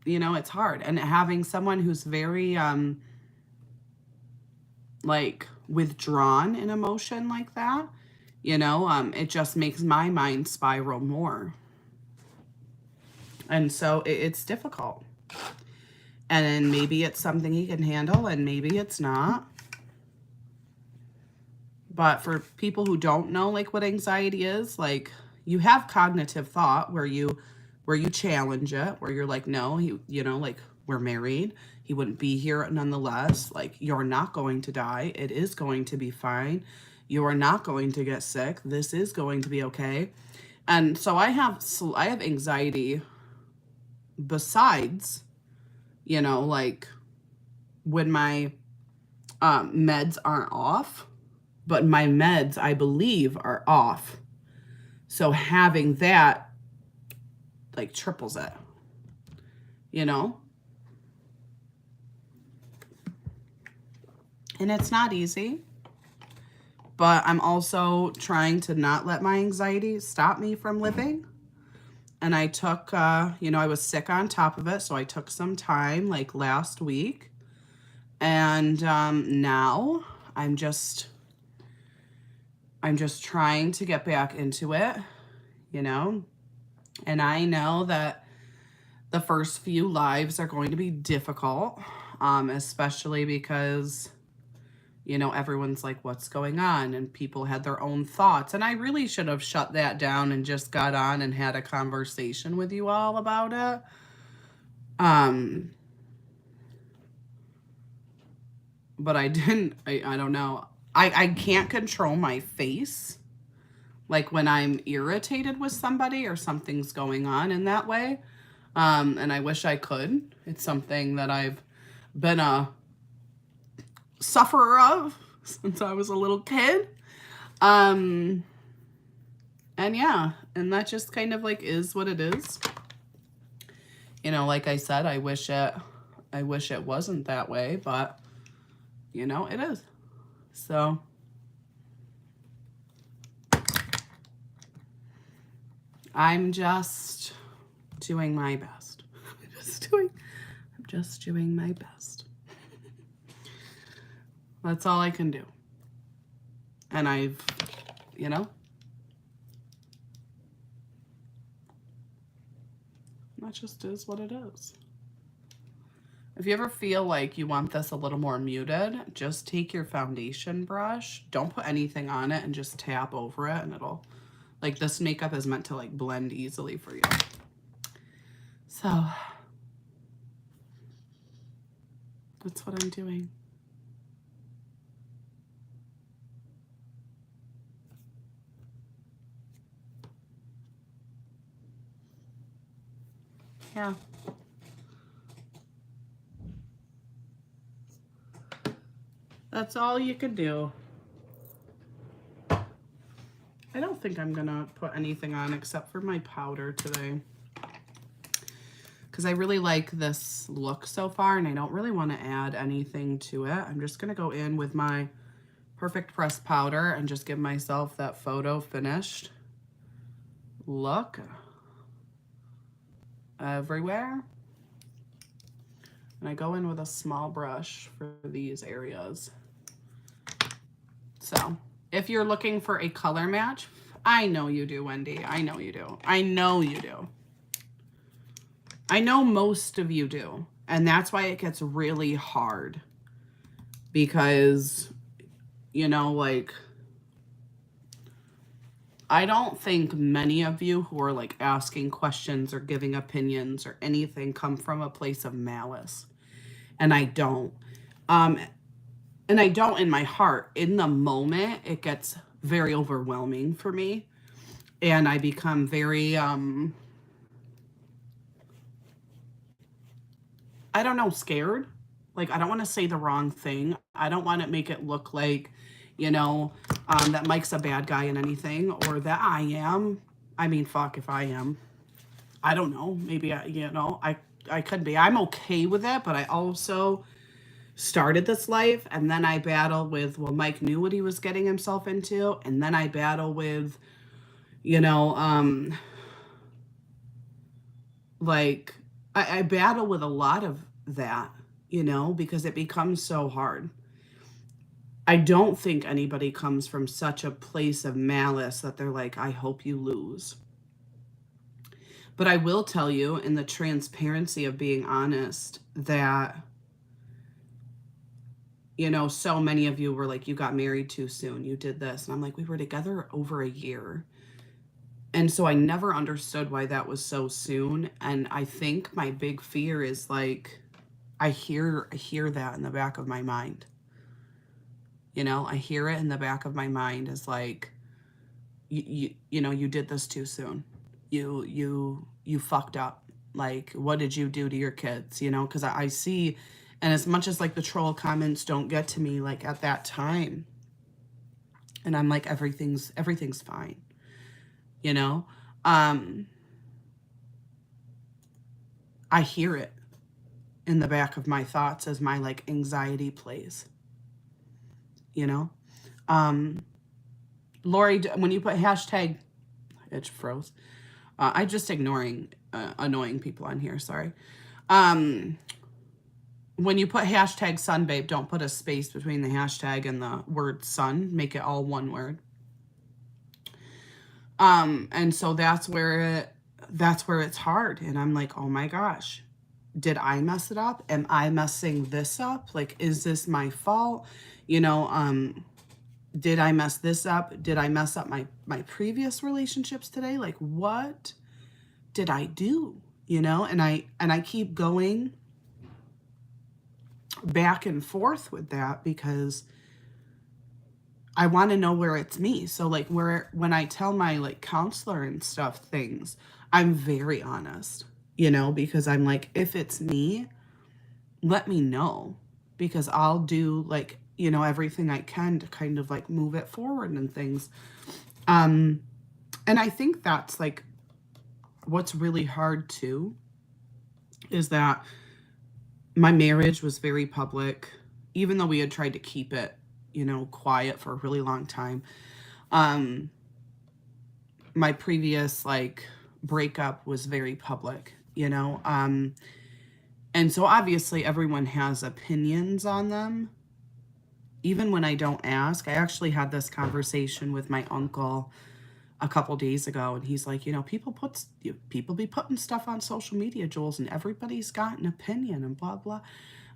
A: You know, it's hard. And having someone who's very, like, withdrawn in emotion like that, you know, it just makes my mind spiral more. And so it's difficult. And maybe it's something he can handle and maybe it's not. But for people who don't know, like, what anxiety is, like, you have cognitive thought where you challenge it, where you're like, no, you know, like, we're married. He wouldn't be here nonetheless. Like, you're not going to die. It is going to be fine. You are not going to get sick. This is going to be okay. And so I have anxiety besides, you know, like, when my meds aren't off, but my meds, I believe, are off. So having that, like, triples it, you know? And it's not easy, but I'm also trying to not let my anxiety stop me from living. And I took, you know, I was sick on top of it, so I took some time, like, last week. And now I'm just trying to get back into it, you know? And I know that the first few lives are going to be difficult, especially because, you know, everyone's like, what's going on? And people had their own thoughts. And I really should have shut that down and just got on and had a conversation with you all about it. But I didn't, I don't know. I can't control my face. Like, when I'm irritated with somebody or something's going on in that way. And I wish I could. It's something that I've been a sufferer of since I was a little kid. And yeah, and that just kind of, like, is what it is. You know, like I said, I wish it wasn't that way, but, you know, it is. So I'm just doing my best. I'm just doing my best. That's all I can do. And I've, you know, that just is what it is. If you ever feel like you want this a little more muted, just take your foundation brush. Don't put anything on it and just tap over it and it'll Like, this makeup is meant to, like, blend easily for you. So, that's what I'm doing. Yeah. That's all you can do. I don't think I'm gonna put anything on except for my powder today, because I really like this look so far and I don't really want to add anything to it. I'm just gonna go in with my Perfect Press powder and just give myself that photo finished look everywhere. And I go in with a small brush for these areas. So if you're looking for a color match, I know you do, Wendy. I know you do. I know you do. I know most of you do. And that's why it gets really hard. Because, you know, like, I don't think many of you who are like asking questions or giving opinions or anything come from a place of malice. And I don't. And I don't in my heart. In the moment, it gets very overwhelming for me. And I become very, I don't know, scared. Like, I don't want to say the wrong thing. I don't want to make it look like, you know, that Mike's a bad guy in anything, or that I am. I mean, fuck if I am. I don't know. Maybe, I could be. I'm okay with it, but I also started this life, and then I battle with, well, Mike knew what he was getting himself into, and then I battle with, you know, like, I battle with a lot of that, you know, because it becomes so hard. I don't think anybody comes from such a place of malice that they're like, I hope you lose. But I will tell you, in the transparency of being honest, that, you know, so many of you were like, you got married too soon, you did this. And I'm like, we were together over a year. And so I never understood why that was so soon. And I think my big fear is like, I hear that in the back of my mind. You know, I hear it in the back of my mind is like, you know, you did this too soon. You fucked up. Like, what did you do to your kids? You know, because I see, and as much as like the troll comments don't get to me, like at that time, and I'm like, everything's fine. You know, I hear it in the back of my thoughts as my like anxiety plays. You know, Lori, when you put hashtag, it froze. I just ignoring annoying people on here. Sorry. When you put hashtag sunbabe, don't put a space between the hashtag and the word sun. Make it all one word. And so that's where it's hard. And I'm like, oh my gosh, did I mess it up? Am I messing this up? Like, is this my fault? You know, did I mess this up? Did I mess up my previous relationships today? Like, what did I do? You know, and I keep going back and forth with that because I want to know where it's me. So like when I tell my like counselor and stuff things, I'm very honest, you know, because I'm like, if it's me, let me know, because I'll do like, you know, everything I can to kind of like move it forward and things. And I think that's like what's really hard too, is that my marriage was very public, even though we had tried to keep it, you know, quiet for a really long time. My previous like breakup was very public, you know, and so obviously everyone has opinions on them. Even when I don't ask. I actually had this conversation with my uncle a couple days ago, and he's like, you know, people be putting stuff on social media, Jules, and everybody's got an opinion and blah blah.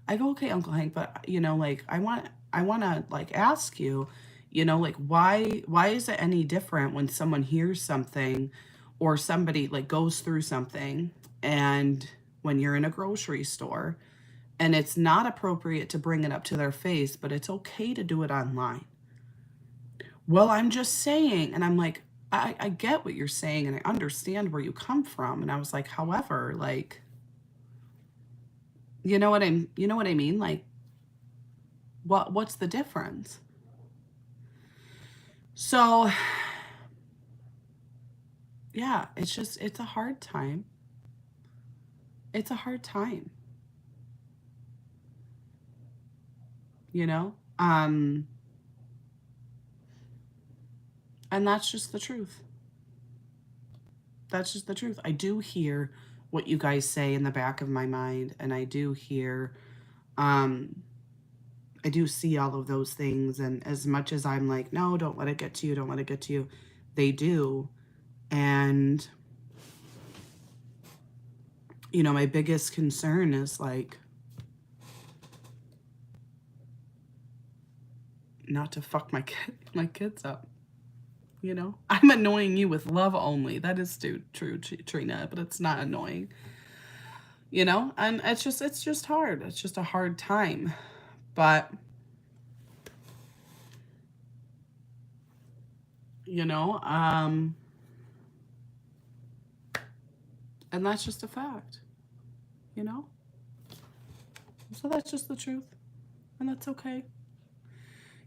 A: I go, okay, Uncle Hank, but you know, like I want to like ask you, You know, like why is it any different when someone hears something or somebody like goes through something, and when you're in a grocery store and it's not appropriate to bring it up to their face, but it's okay to do it online? Well, I'm just saying. And I'm like, I get what you're saying and I understand where you come from. And I was like, however, like, you know what I mean? Like, what's the difference? So yeah, it's a hard time. It's a hard time, you know? And that's just the truth. That's just the truth. I do hear what you guys say in the back of my mind, and I do hear, um, I do see all of those things. And as much as I'm like, no, don't let it get to you, don't let it get to you, they do. And, you know, my biggest concern is like, not to fuck my kids up. You know, I'm annoying you with love only. That is true, Trina, but it's not annoying. You know, and it's just hard. It's just a hard time. But, you know, and that's just a fact, you know? So that's just the truth. And that's okay.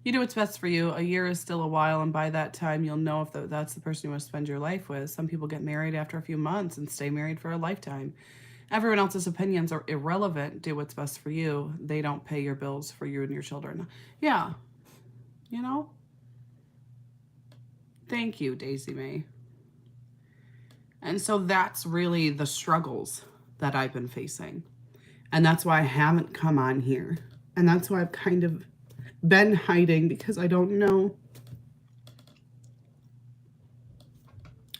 A: You do what's best for you. A year is still a while, and by that time, you'll know if that's the person you want to spend your life with. Some people get married after a few months and stay married for a lifetime. Everyone else's opinions are irrelevant. Do what's best for you. They don't pay your bills for you and your children. Yeah. You know? Thank you, Daisy May. And so that's really the struggles that I've been facing. And that's why I haven't come on here. And that's why I've kind of been hiding, because I don't know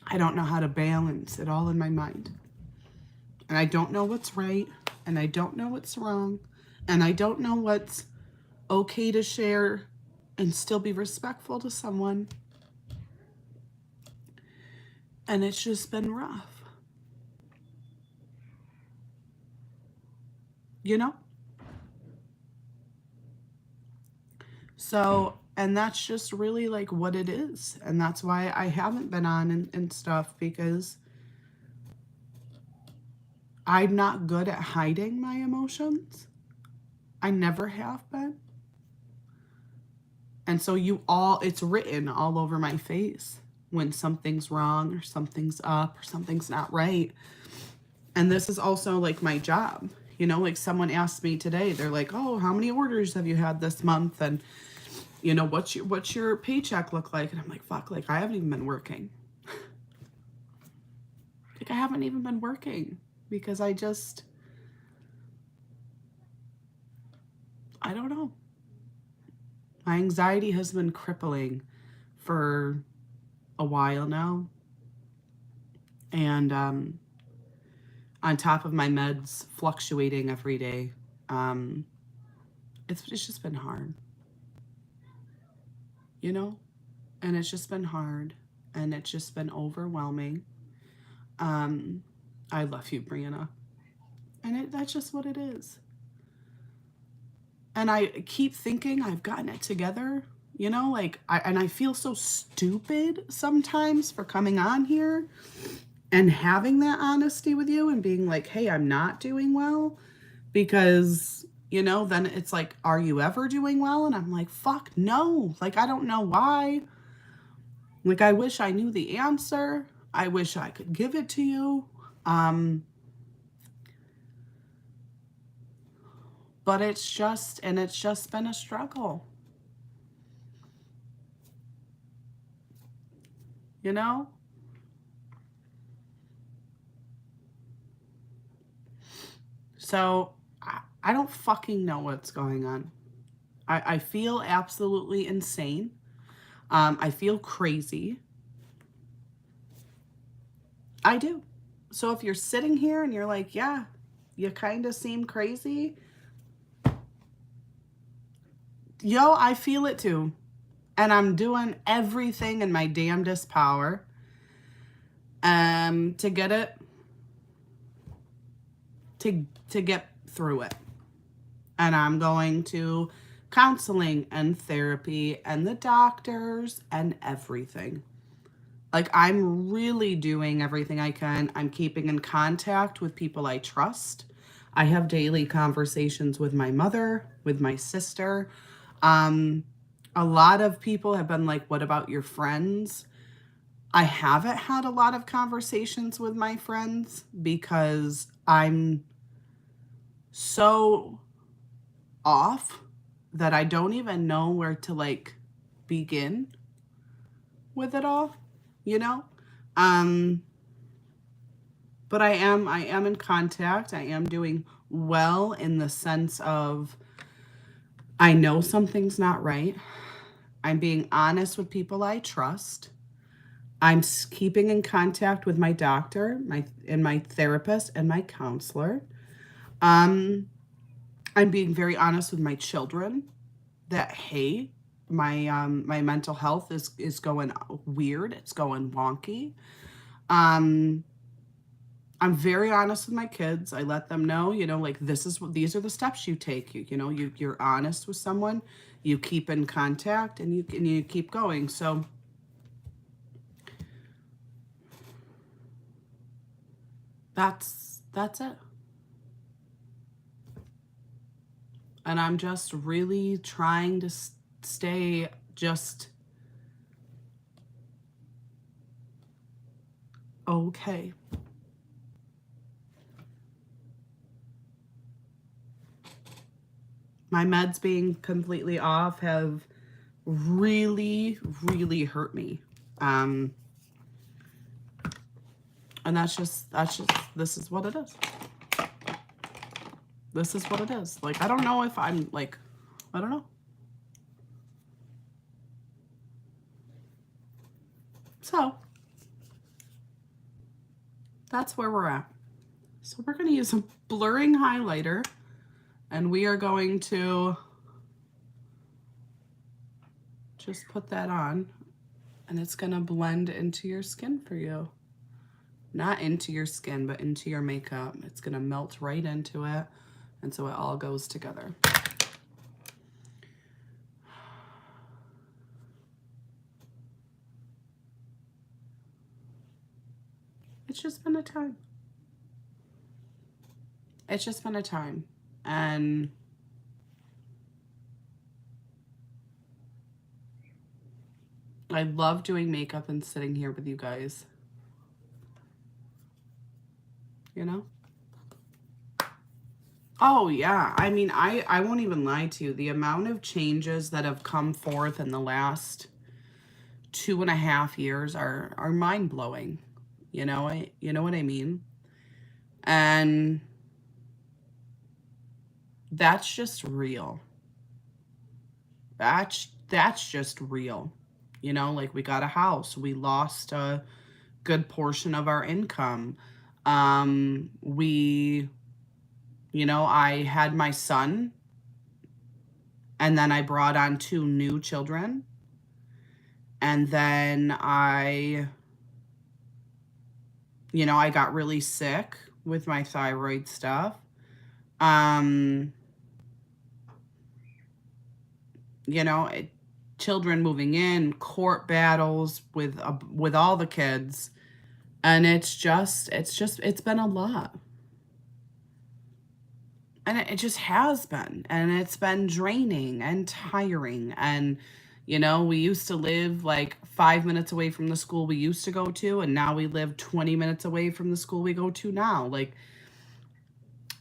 A: how to balance it all in my mind. And I don't know what's right, and I don't know what's wrong, and I don't know what's okay to share and still be respectful to someone. And it's just been rough. You know? So, and that's just really like what it is. And that's why I haven't been on and stuff, because I'm not good at hiding my emotions. I never have been. And so it's written all over my face when something's wrong or something's up or something's not right. And this is also like my job. You know, like someone asked me today, they're like, oh, how many orders have you had this month? And, you know, what's your paycheck look like? And I'm like, fuck, like I haven't even been working. Like I haven't even been working because I don't know. My anxiety has been crippling for a while now. And on top of my meds fluctuating every day, it's just been hard. You know? And it's just been hard. And it's just been overwhelming. I love you, Brianna. And that's just what it is. And I keep thinking I've gotten it together, you know, like, I feel so stupid sometimes for coming on here and having that honesty with you and being like, hey, I'm not doing well, because, you know, then it's like, are you ever doing well? And I'm like, fuck no. Like, I don't know why. Like, I wish I knew the answer. I wish I could give it to you. But it's just been a struggle. You know? So I don't fucking know what's going on. I feel absolutely insane. I feel crazy. I do. So if you're sitting here and you're like, yeah, you kind of seem crazy. Yo, I feel it too. And I'm doing everything in my damnedest power to get it, to get through it. And I'm going to counseling and therapy and the doctors and everything. Like, I'm really doing everything I can. I'm keeping in contact with people I trust. I have daily conversations with my mother, with my sister. A lot of people have been like, what about your friends? I haven't had a lot of conversations with my friends because I'm so off that I don't even know where to like begin with it all, you know? But I am in contact. I am doing well in the sense of I know something's not right. I'm being honest with people I trust. I'm keeping in contact with my doctor, my therapist and my counselor. I'm being very honest with my children that, hey, my mental health is going weird. It's going wonky. I'm very honest with my kids. I let them know, you know, like these are the steps you take. You're honest with someone, you keep in contact, and you keep going. So that's it. And I'm just really trying to stay just okay. My meds being completely off have really, really hurt me. And that's just, this is what it is. This is what it is. Like, I don't know if I'm like, I don't know. So that's where we're at. So we're going to use a blurring highlighter and we are going to just put that on and it's going to blend into your skin for you. Not into your skin, but into your makeup. It's going to melt right into it. And so it all goes together. It's just been a time. It's just been a time. And I love doing makeup and sitting here with you guys. You know? Oh, yeah. I mean, I won't even lie to you. The amount of changes that have come forth in the last 2.5 years are mind-blowing. You know what I mean? And that's just real. That's just real. You know, like we got a house. We lost a good portion of our income. I had my son and then I brought on 2 new children. And then I got really sick with my thyroid stuff. Children moving in, court battles with all the kids. And it's been a lot. And it just has been. And it's been draining and tiring. And, we used to live like 5 minutes away from the school we used to go to. And now we live 20 minutes away from the school we go to now. Like,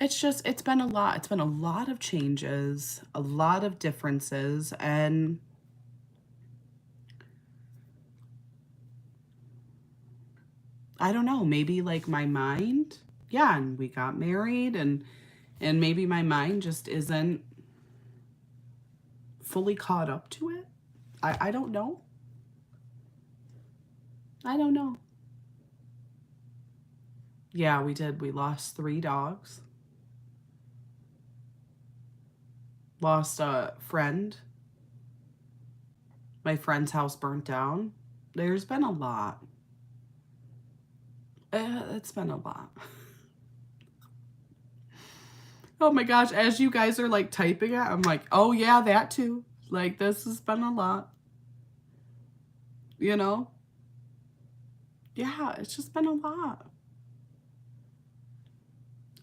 A: it's been a lot. It's been a lot of changes, a lot of differences. And I don't know, maybe like my mind. Yeah, and we got married and maybe my mind just isn't fully caught up to it. I don't know. I don't know. Yeah, we did. We lost 3 dogs. Lost a friend. my friend's house burnt down. There's been a lot. It's been a lot. Oh my gosh, as you guys are like typing it, I'm like, oh yeah, that too. Like, this has been a lot. You know? Yeah, it's just been a lot.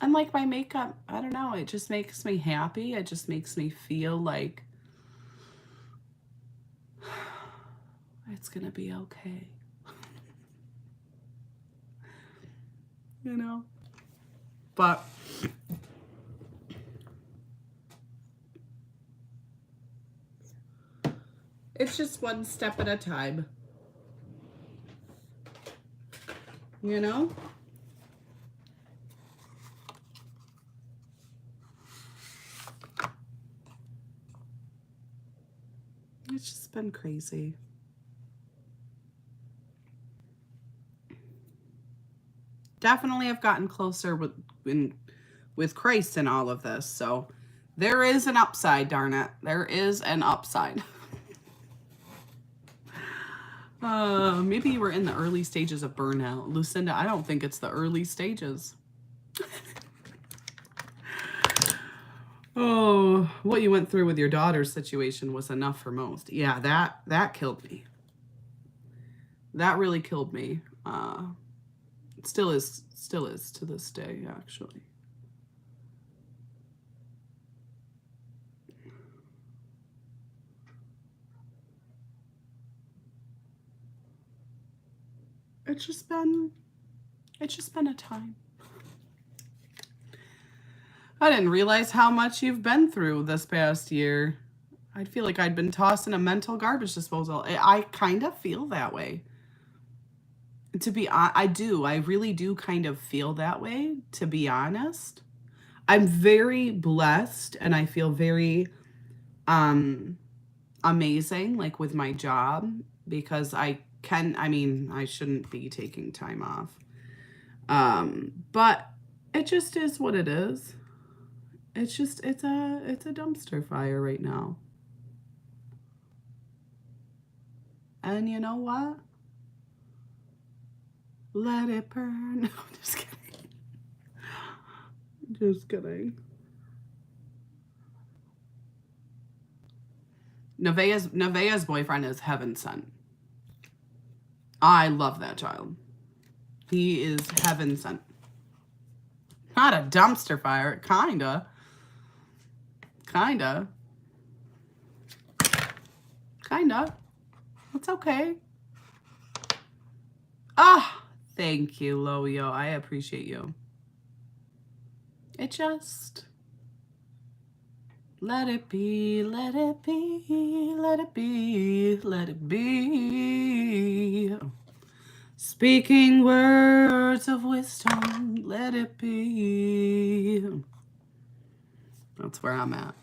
A: And like my makeup, I don't know, it just makes me happy. It just makes me feel like it's gonna be okay. You know? But it's just one step at a time. You know? It's just been crazy. Definitely have gotten closer with Christ in all of this. So there is an upside, darn it. There is an upside. Maybe you were in the early stages of burnout. Lucinda, I don't think it's the early stages. Oh, what you went through with your daughter's situation was enough for most. Yeah, that killed me. That really killed me. It still is to this day, actually. It's just been a time. I didn't realize how much you've been through this past year. I feel like I'd been tossed in a mental garbage disposal. I kind of feel that way. To be honest, I really do kind of feel that way, to be honest. I'm very blessed and I feel very amazing, like with my job, because I shouldn't be taking time off. But it just is what it is. It's a dumpster fire right now. And you know what? Let it burn. No, just kidding. Just kidding. Nevaeh's boyfriend is heaven sent. I love that child. He is heaven sent. Not a dumpster fire, kinda. It's okay. Ah, thank you, Loyo. I appreciate you. It just... let it be, let it be, let it be, let it be. Speaking words of wisdom, let it be. That's where I'm at.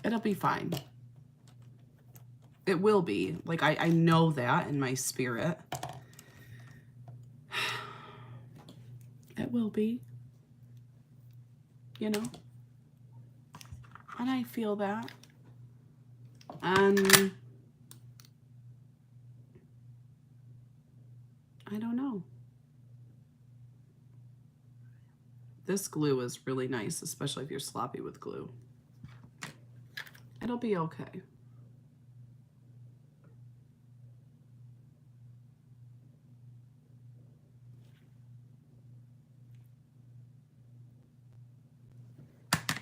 A: It'll be fine. It will be. Like, I know that in my spirit. It will be. You know? And I feel that. And I don't know. This glue is really nice, especially if you're sloppy with glue. It'll be okay.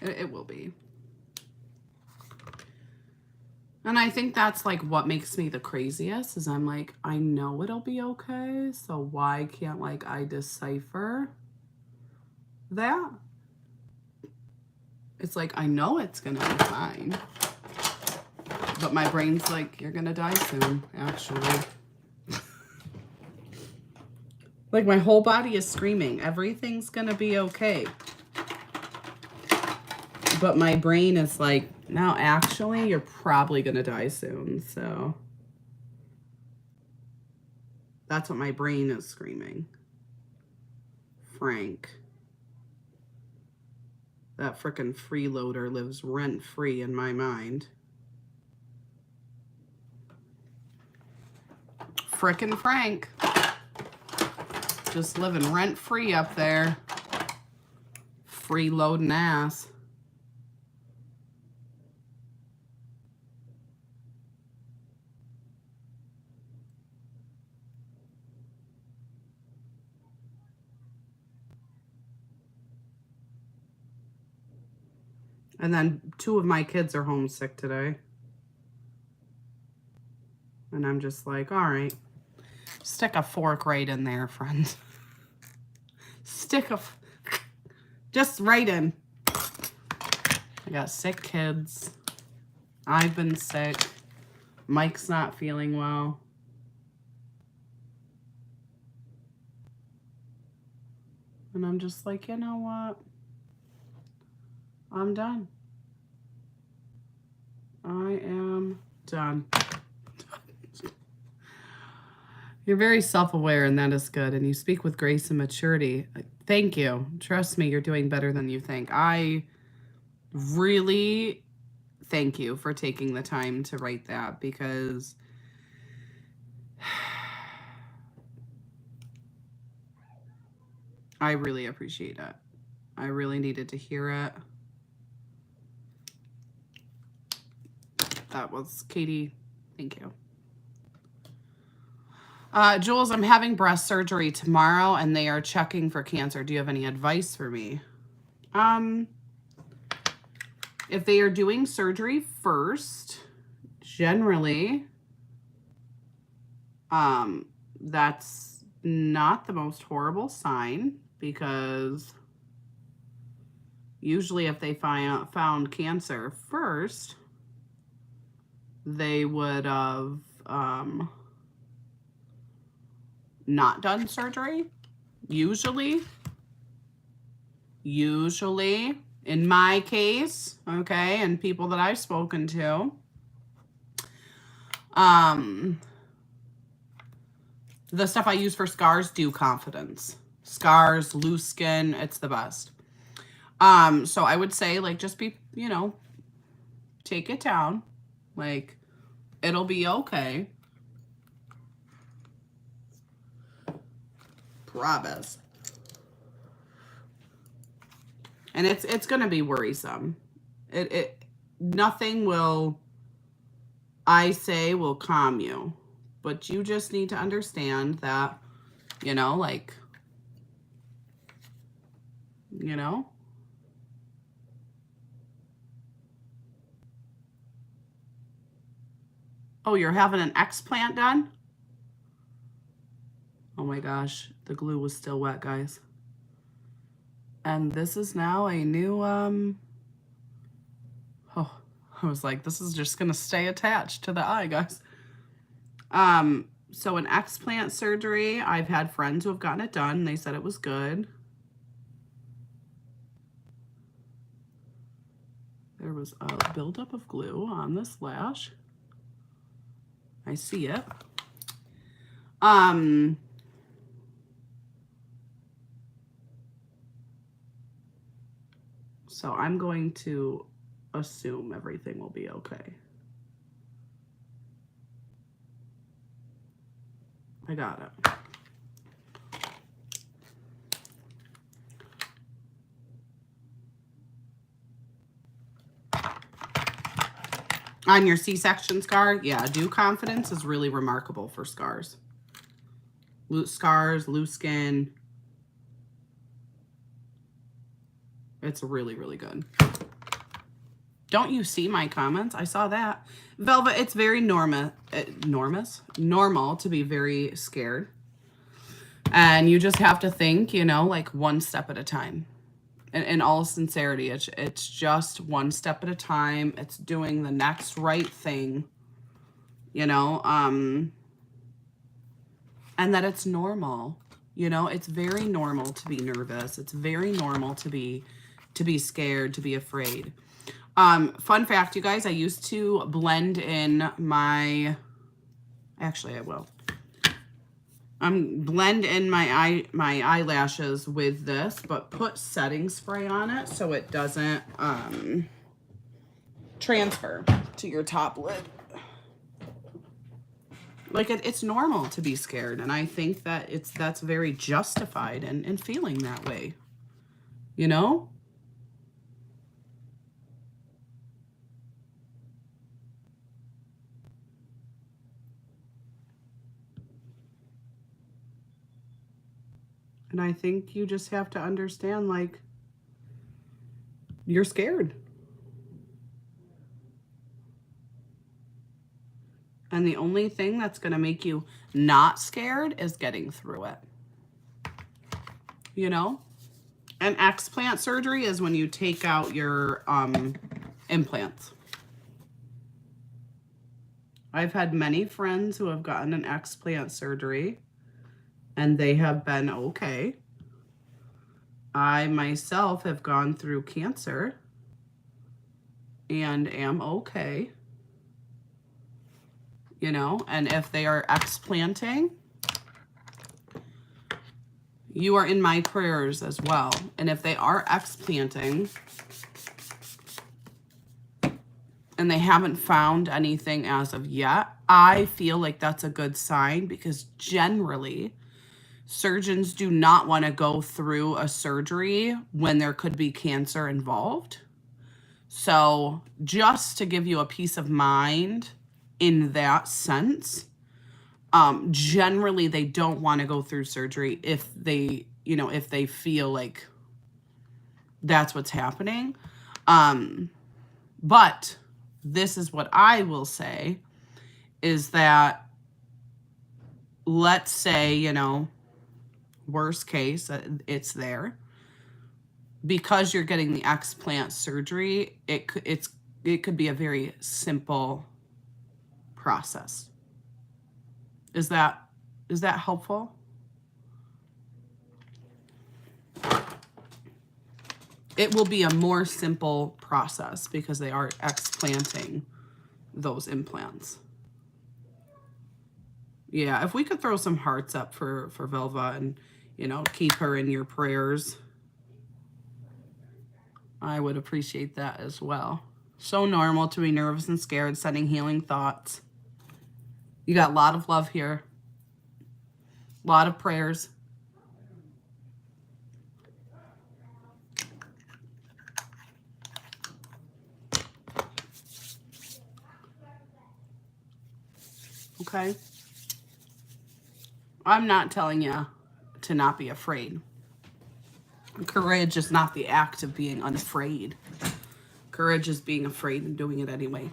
A: It will be. And I think that's like what makes me the craziest is I'm like, I know it'll be okay. So why can't like I decipher that? It's like, I know it's gonna be fine. But my brain's like, you're gonna die soon, actually. Like my whole body is screaming, everything's gonna be okay. But my brain is like, no, actually, you're probably gonna die soon, so. That's what my brain is screaming. Frank. That frickin' freeloader lives rent-free in my mind. frickin' Frank. Just living rent-free up there. Freeloading ass. And then 2 of my kids are homesick today. And I'm just like, all right. Stick a fork right in there, friend. Stick a... Just right in. I got sick kids. I've been sick. Mike's not feeling well. And I'm just like, you know what? I'm done. I am done. You're very self-aware, and that is good. And you speak with grace and maturity. Thank you. Trust me, you're doing better than you think. I really thank you for taking the time to write that, because I really appreciate it. I really needed to hear it. That was Katie. Thank you. Jules, I'm having breast surgery tomorrow and they are checking for cancer. Do you have any advice for me? If they are doing surgery first, generally, that's not the most horrible sign, because usually if they found cancer first, they would have not done surgery. Usually, in my case, okay, and people that I've spoken to, the stuff I use for scars do confidence. Scars, loose skin, it's the best. So I would say, like, just be, you know, take it down. Like, it'll be okay. Promise. And it's gonna be worrisome. Nothing will, I say, will calm you. But you just need to understand that, you know, like, you know. Oh, you're having an explant done? Oh my gosh, the glue was still wet, guys. And this is now a new, oh, I was like, this is just gonna stay attached to the eye, guys. So an explant surgery, I've had friends who have gotten it done. They said it was good. There was a buildup of glue on this lash. I see it. So I'm going to assume everything will be okay. I got it. On your C-section scar, yeah, dew confidence is really remarkable for scars. Loose scars, loose skin. It's really, really good. Don't you see my comments? I saw that. Velvet, it's very normal to be very scared. And you just have to think, you know, like one step at a time. In all sincerity, it's just one step at a time. It's doing the next right thing, you know, and that it's normal. You know, it's very normal to be nervous. It's very normal to be scared, to be afraid. Fun fact, you guys, I used to blend in my, actually I will. Blend in my eyelashes with this, but put setting spray on it so it doesn't transfer to your top lid. Like, it's normal to be scared. And I think that that's very justified in feeling that way. You know? And I think you just have to understand, like, you're scared. And the only thing that's going to make you not scared is getting through it. You know? And explant surgery is when you take out your implants. I've had many friends who have gotten an explant surgery and they have been okay. I myself have gone through cancer and am okay. You know, and if they are explanting, you are in my prayers as well. And if they are explanting and they haven't found anything as of yet, I feel like that's a good sign, because generally surgeons do not want to go through a surgery when there could be cancer involved. So just to give you a peace of mind in that sense, generally they don't want to go through surgery if they, you know, if they feel like that's what's happening. But this is what I will say, is that, let's say, you know, worst case, it's there. Because you're getting the explant surgery, it could be a very simple process. Is that helpful? It will be a more simple process because they are explanting those implants. Yeah, if we could throw some hearts up for Velva and, you know, keep her in your prayers, I would appreciate that as well. So normal to be nervous and scared, sending healing thoughts. You got a lot of love here. A lot of prayers. Okay? I'm not telling you to not be afraid. Courage is not the act of being unafraid. Courage is being afraid and doing it anyway.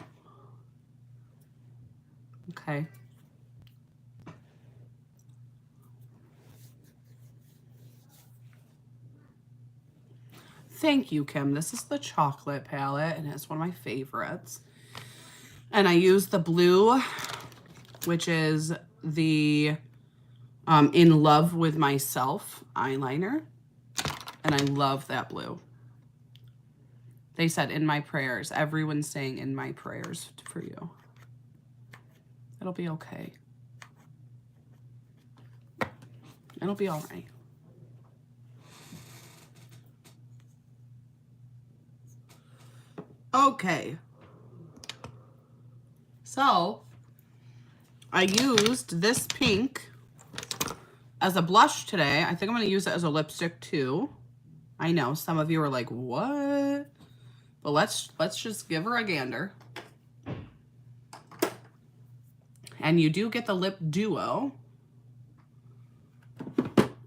A: Okay? Thank you, Kim. This is the chocolate palette, and it's one of my favorites. And I use the blue, which is the In Love With Myself eyeliner. And I love that blue. They said, in my prayers. Everyone's saying, in my prayers for you. It'll be okay. It'll be all right. Okay. So, I used this pink as a blush today. I think I'm going to use it as a lipstick too. I know some of you are like, what? But let's just give her a gander. And you do get the lip duo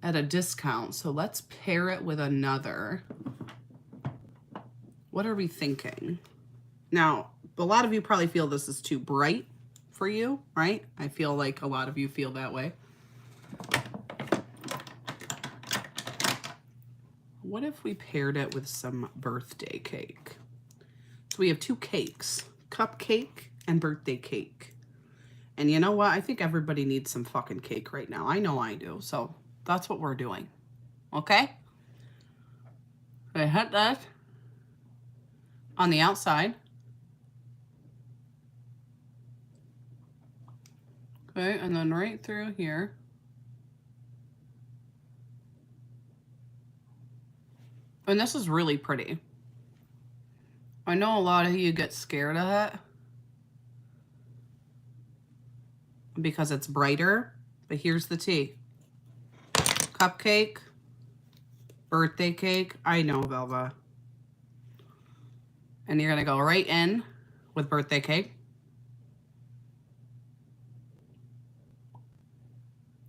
A: at a discount. So let's pair it with another. What are we thinking? Now, a lot of you probably feel this is too bright for you, right? I feel like a lot of you feel that way. What if we paired it with some birthday cake? So we have two cakes, cupcake and birthday cake. And you know what? I think everybody needs some fucking cake right now. I know I do. So that's what we're doing. Okay? I hit that on the outside. Okay, and then right through here. And this is really pretty. I know a lot of you get scared of it. because it's brighter. But here's the tea. Cupcake, birthday cake. I know, Velva. And you're going to go right in with birthday cake.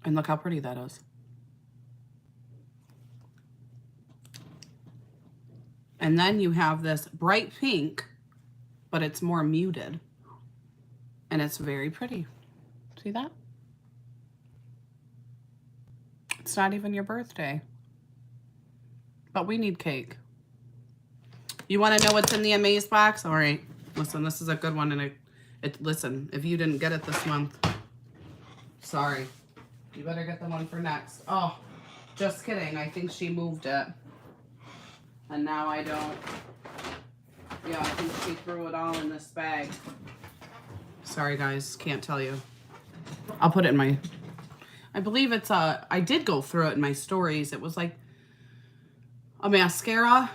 A: And look how pretty that is. And then you have this bright pink, but it's more muted. And it's very pretty. See that? It's not even your birthday. But we need cake. You want to know what's in the Amaze box? All right. Listen, this is a good one. And listen, if you didn't get it this month, sorry. You better get the one for next. Oh, just kidding. I think she moved it. And now I don't. Yeah, I think she threw it all in this bag. Sorry, guys. Can't tell you. I'll put it in my... I believe it's a... I did go through it in my stories. It was like a mascara,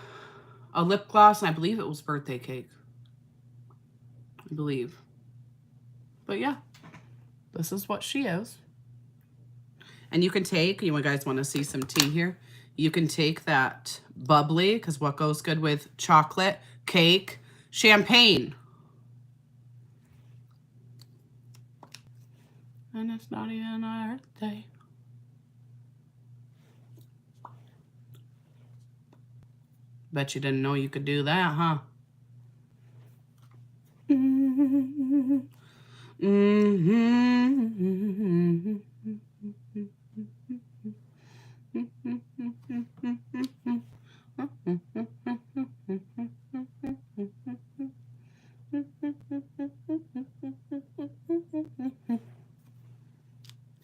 A: a lip gloss, and I believe it was birthday cake. I believe. But yeah, this is what she is. And you can take... You guys want to see some tea here? You can take that bubbly, because what goes good with chocolate, cake, champagne. And it's not even our birthday. Bet you didn't know you could do that, huh? Mm-hmm. Mm-hmm.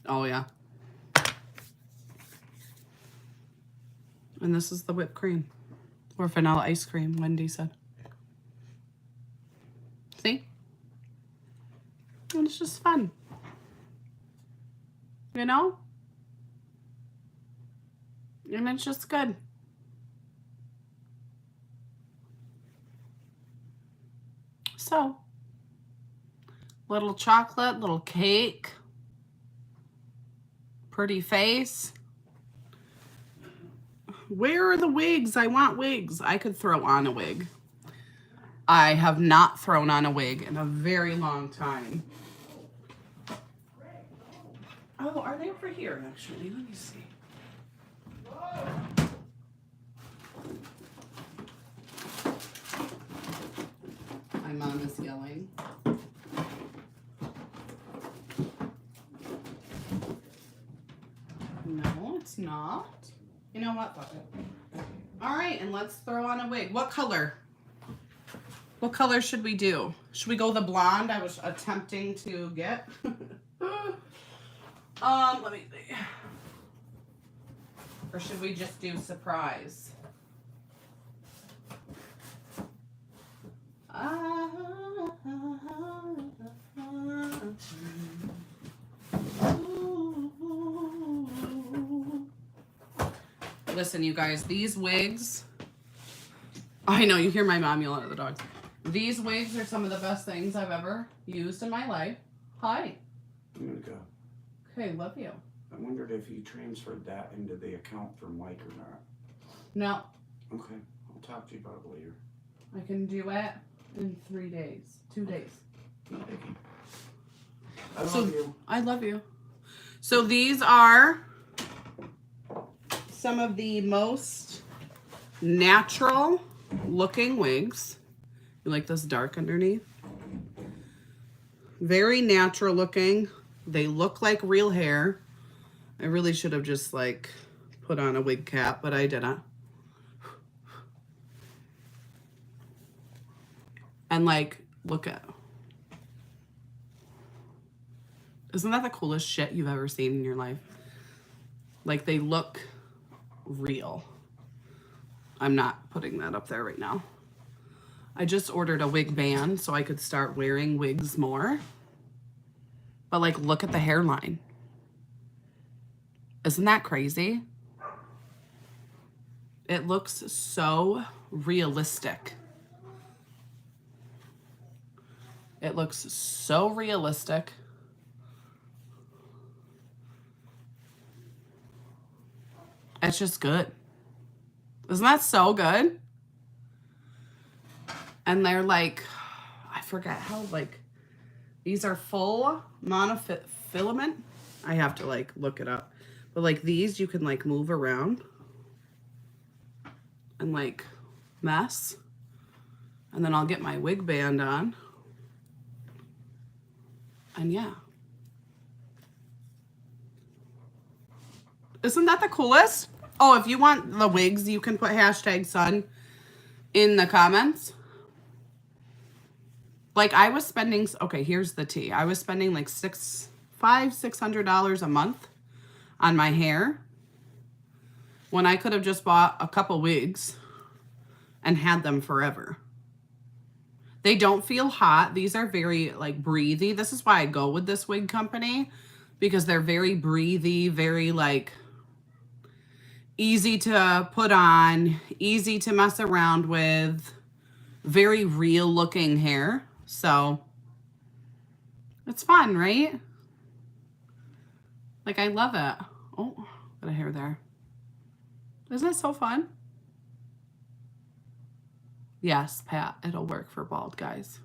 A: Oh, yeah. And this is the whipped cream. Or vanilla ice cream, Wendy said. See? And it's just fun. You know? And it's just good. So, little chocolate, little cake, pretty face. Where are the wigs? I want wigs. I could throw on a wig. I have not thrown on a wig in a very long time. Oh, are they over here, actually? Let me see. My mom is yelling. No, it's not. You know what? Fuck it. All right, and let's throw on a wig. What color? What color should we do? Should we go the blonde I was attempting to get? Let me see. Or should we just do surprise? Listen, you guys, these wigs, I know you hear my mom yelling at the dogs. These wigs are some of the best things I've ever used in my life. Hi.
B: I'm gonna go.
A: Okay, love you.
B: I wondered if you transferred that into the account for Mike or not.
A: No.
B: Okay, I'll talk to you about it later.
A: I can do it in 3 days. 2 days.
B: I love you.
A: I love you. So these are some of the most natural looking wigs. You like this dark underneath? Very natural looking. They look like real hair. I really should have just like put on a wig cap, but I didn't. And like, look at, isn't that the coolest shit you've ever seen in your life? Like, they look real. I'm not putting that up there right now. I just ordered a wig band so I could start wearing wigs more. But like, look at the hairline. Isn't that crazy? It looks so realistic. It looks so realistic. It's just good. Isn't that so good? And they're like, I forget how, like, these are full monofilament. I have to like look it up. But like these you can like move around and like mess. And then I'll get my wig band on. And yeah. Isn't that the coolest? Oh, if you want the wigs, you can put #Sun in the comments. Like I was spending, okay, here's the tea. I was spending like $600 a month on my hair when I could have just bought a couple wigs and had them forever. They don't feel hot. These are very like breathy. This is why I go with this wig company, because they're very breathy, very like easy to put on, easy to mess around with, very real looking hair. So it's fun, right? Like I love it. Oh, got a hair there. Isn't it so fun? Yes, Pat, it'll work for bald guys.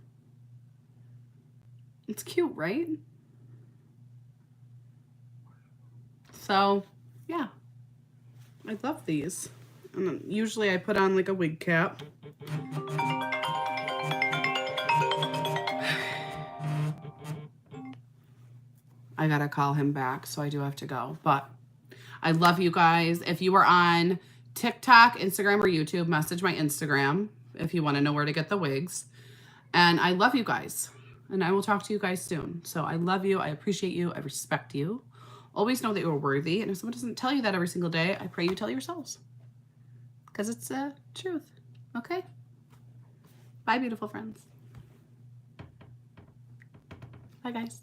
A: It's cute, right? So, yeah. I love these. And usually I put on like a wig cap. I gotta call him back, so I do have to go. But I love you guys. If you are on TikTok, Instagram, or YouTube, message my Instagram if you want to know where to get the wigs. And I love you guys. And I will talk to you guys soon. So I love you. I appreciate you. I respect you. Always know that you're worthy. And if someone doesn't tell you that every single day, I pray you tell yourselves. Because it's the truth. Okay? Bye, beautiful friends. Bye, guys.